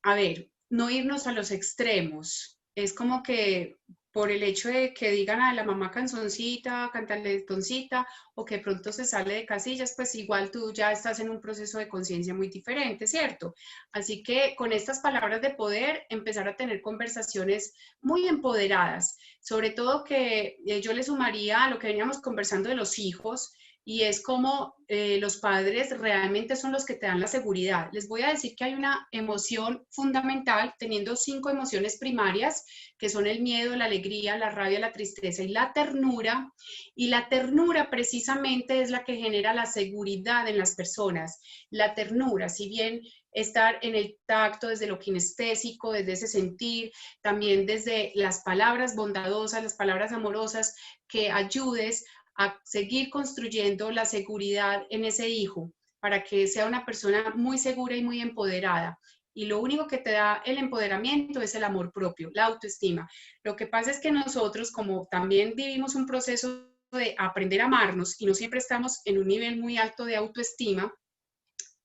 a ver, no irnos a los extremos. Es como que por el hecho de que digan a la mamá canzoncita, cantaletoncita, o que pronto se sale de casillas, pues igual tú ya estás en un proceso de conciencia muy diferente, ¿cierto? Así que con estas palabras de poder, empezar a tener conversaciones muy empoderadas, sobre todo que yo le sumaría a lo que veníamos conversando de los hijos, y es como los padres realmente son los que te dan la seguridad. Les voy a decir que hay una emoción fundamental, teniendo 5 emociones primarias, que son el miedo, la alegría, la rabia, la tristeza y la ternura. Y la ternura precisamente es la que genera la seguridad en las personas. La ternura, si bien estar en el tacto desde lo kinestésico, desde ese sentir, también desde las palabras bondadosas, las palabras amorosas, que ayudes a seguir construyendo la seguridad en ese hijo para que sea una persona muy segura y muy empoderada. Y lo único que te da el empoderamiento es el amor propio, la autoestima. Lo que pasa es que nosotros, como también vivimos un proceso de aprender a amarnos y no siempre estamos en un nivel muy alto de autoestima,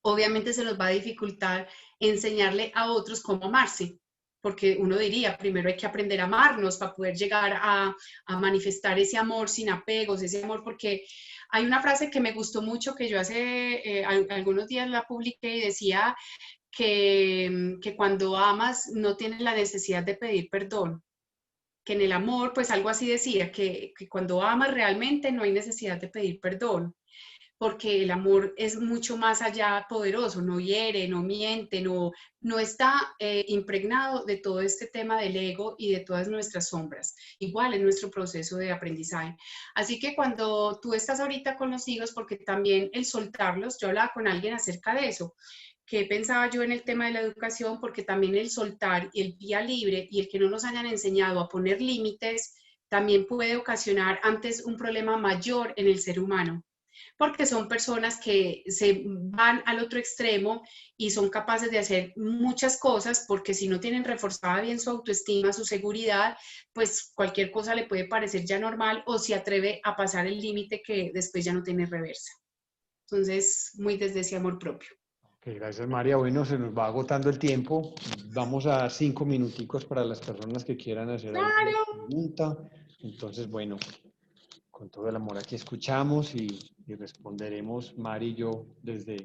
obviamente se nos va a dificultar enseñarle a otros cómo amarse, porque uno diría, primero hay que aprender a amarnos para poder llegar a manifestar ese amor sin apegos, ese amor, porque hay una frase que me gustó mucho, que yo hace algunos días la publiqué y decía que cuando amas no tienes la necesidad de pedir perdón, que en el amor, pues algo así decía, que cuando amas realmente no hay necesidad de pedir perdón, porque el amor es mucho más allá poderoso, no hiere, no miente, no está impregnado de todo este tema del ego y de todas nuestras sombras, igual en nuestro proceso de aprendizaje. Así que cuando tú estás ahorita con los hijos, porque también el soltarlos, yo hablaba con alguien acerca de eso, que pensaba yo en el tema de la educación, porque también el soltar y el vía libre y el que no nos hayan enseñado a poner límites, también puede ocasionar antes un problema mayor en el ser humano, porque son personas que se van al otro extremo y son capaces de hacer muchas cosas, porque si no tienen reforzada bien su autoestima, su seguridad, pues cualquier cosa le puede parecer ya normal o se atreve a pasar el límite que después ya no tiene reversa. Entonces, muy desde ese amor propio. Ok, gracias María. Bueno, se nos va agotando el tiempo. Vamos a dar 5 minuticos para las personas que quieran hacer alguna Claro. pregunta. Entonces, bueno, con todo el amor aquí escuchamos y responderemos, Mari y yo, desde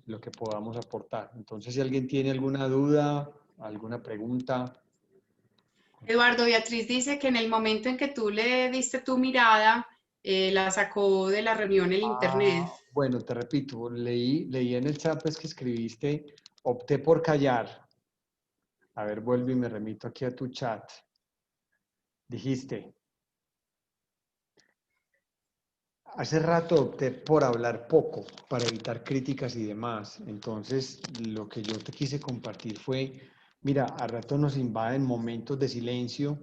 lo que podamos aportar. Entonces, si alguien tiene alguna duda, alguna pregunta. Eduardo, Beatriz dice que en el momento en que tú le diste tu mirada, la sacó de la reunión el internet. Bueno, te repito, leí en el chat pues, que escribiste, opté por callar. A ver, vuelvo y me remito aquí a tu chat. Dijiste, hace rato opté por hablar poco para evitar críticas y demás. Entonces, lo que yo te quise compartir fue, mira, a rato nos invaden momentos de silencio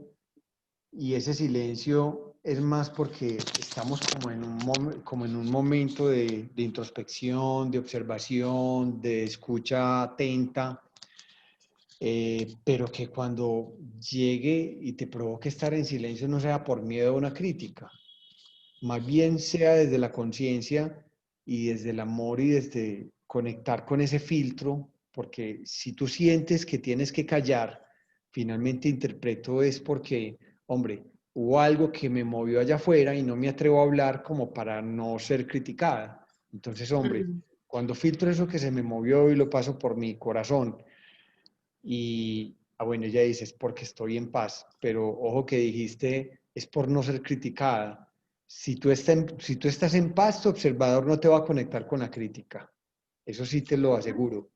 y ese silencio es más porque estamos como en un momento de introspección, de observación, de escucha atenta, pero que cuando llegue y te provoque estar en silencio no sea por miedo a una crítica, más bien sea desde la conciencia y desde el amor y desde conectar con ese filtro, porque si tú sientes que tienes que callar, finalmente interpreto es porque, hombre, hubo algo que me movió allá afuera y no me atrevo a hablar como para no ser criticada. Entonces, hombre, Ujú. cuando filtro eso que se me movió y lo paso por mi corazón y, bueno, ella dice, es porque estoy en paz, pero ojo que dijiste, es por no ser criticada. Si tú estás en paz, tu observador no te va a conectar con la crítica. Eso sí te lo aseguro.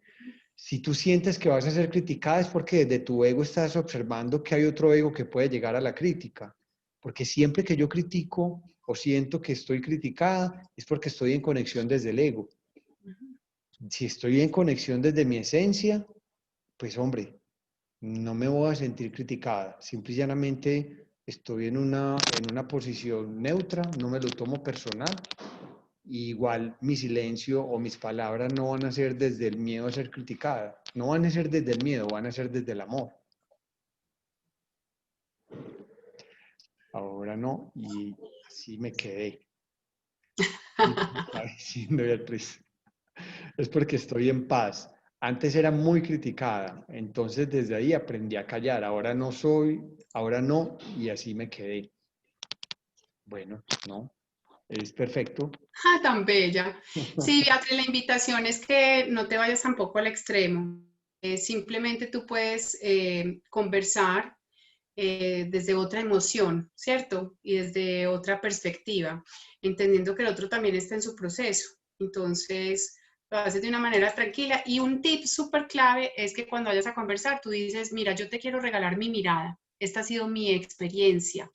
Si tú sientes que vas a ser criticada es porque desde tu ego estás observando que hay otro ego que puede llegar a la crítica. Porque siempre que yo critico o siento que estoy criticada es porque estoy en conexión desde el ego. Si estoy en conexión desde mi esencia, pues hombre, no me voy a sentir criticada. Simple y llanamente estoy en una posición neutra, no me lo tomo personal. Y igual mi silencio o mis palabras no van a ser desde el miedo a ser criticada, no van a ser desde el miedo, van a ser desde el amor. Ahora no, y así me quedé. Está diciendo Beatriz. Es porque estoy en paz. Antes era muy criticada, entonces desde ahí aprendí a callar. Ahora no soy, ahora no, y así me quedé. Bueno, no, es perfecto. Ah, tan bella. Sí, Beatriz, la invitación es que no te vayas tampoco al extremo. Simplemente tú puedes conversar desde otra emoción, ¿cierto? Y desde otra perspectiva, entendiendo que el otro también está en su proceso. Entonces, lo haces de una manera tranquila. Y un tip súper clave es que cuando vayas a conversar, tú dices, mira, yo te quiero regalar mi mirada. Esta ha sido mi experiencia.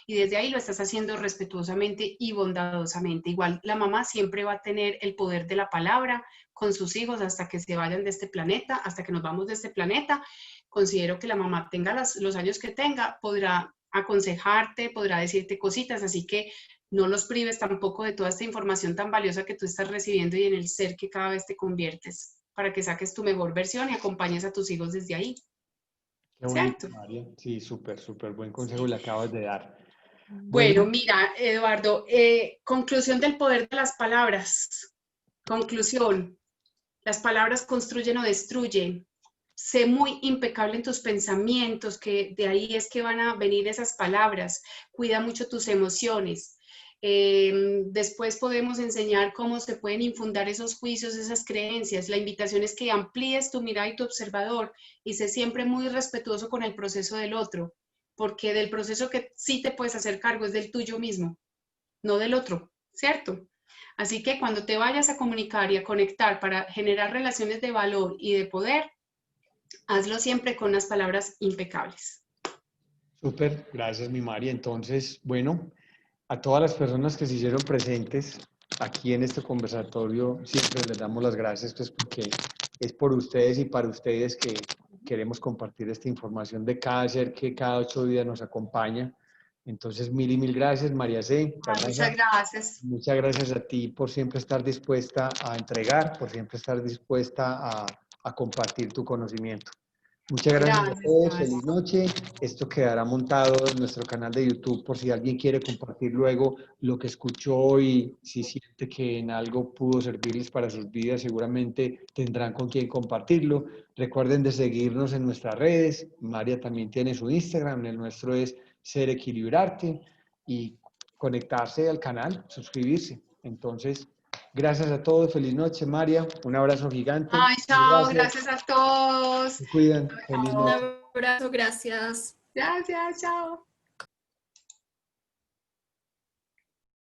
Y desde ahí lo estás haciendo respetuosamente y bondadosamente. Igual la mamá siempre va a tener el poder de la palabra con sus hijos hasta que se vayan de este planeta, hasta que nos vamos de este planeta. Considero que la mamá tenga los años que tenga, podrá aconsejarte, podrá decirte cositas, así que no los prives tampoco de toda esta información tan valiosa que tú estás recibiendo y en el ser que cada vez te conviertes, para que saques tu mejor versión y acompañes a tus hijos desde ahí, Qué bonito, ¿cierto? María. Sí, súper, súper buen consejo Sí. le acabas de dar. Bueno, Bueno, mira, Eduardo, conclusión del poder de las palabras. Conclusión, las palabras construyen o destruyen. Sé muy impecable en tus pensamientos, que de ahí es que van a venir esas palabras. Cuida mucho tus emociones. Después podemos enseñar cómo se pueden infundar esos juicios, esas creencias. La invitación es que amplíes tu mirada y tu observador y sé siempre muy respetuoso con el proceso del otro, porque del proceso que sí te puedes hacer cargo es del tuyo mismo, no del otro, ¿cierto? Así que cuando te vayas a comunicar y a conectar para generar relaciones de valor y de poder, hazlo siempre con unas palabras impecables. súper, gracias mi María. Entonces, bueno, a todas las personas que se hicieron presentes aquí en este conversatorio, siempre les damos las gracias, pues porque es por ustedes y para ustedes que queremos compartir esta información de cada ser que cada 8 días nos acompaña. Entonces, mil y mil gracias, María C. Ay, muchas gracias. Muchas gracias a ti por siempre estar dispuesta a entregar, por siempre estar dispuesta a compartir tu conocimiento. Muchas gracias a Gracias, todos, gracias. feliz noche. Esto quedará montado en nuestro canal de YouTube por si alguien quiere compartir luego lo que escuchó y si siente que en algo pudo servirles para sus vidas, seguramente tendrán con quién compartirlo. Recuerden de seguirnos en nuestras redes. María también tiene su Instagram, el nuestro es Ser Equilibrarte y conectarse al canal, suscribirse. Entonces, gracias a todos, feliz noche, María. Un abrazo gigante. Ay, chao, Gracias. gracias a todos. Se cuidan. Feliz Chao. noche. Un abrazo, gracias. Gracias, chao.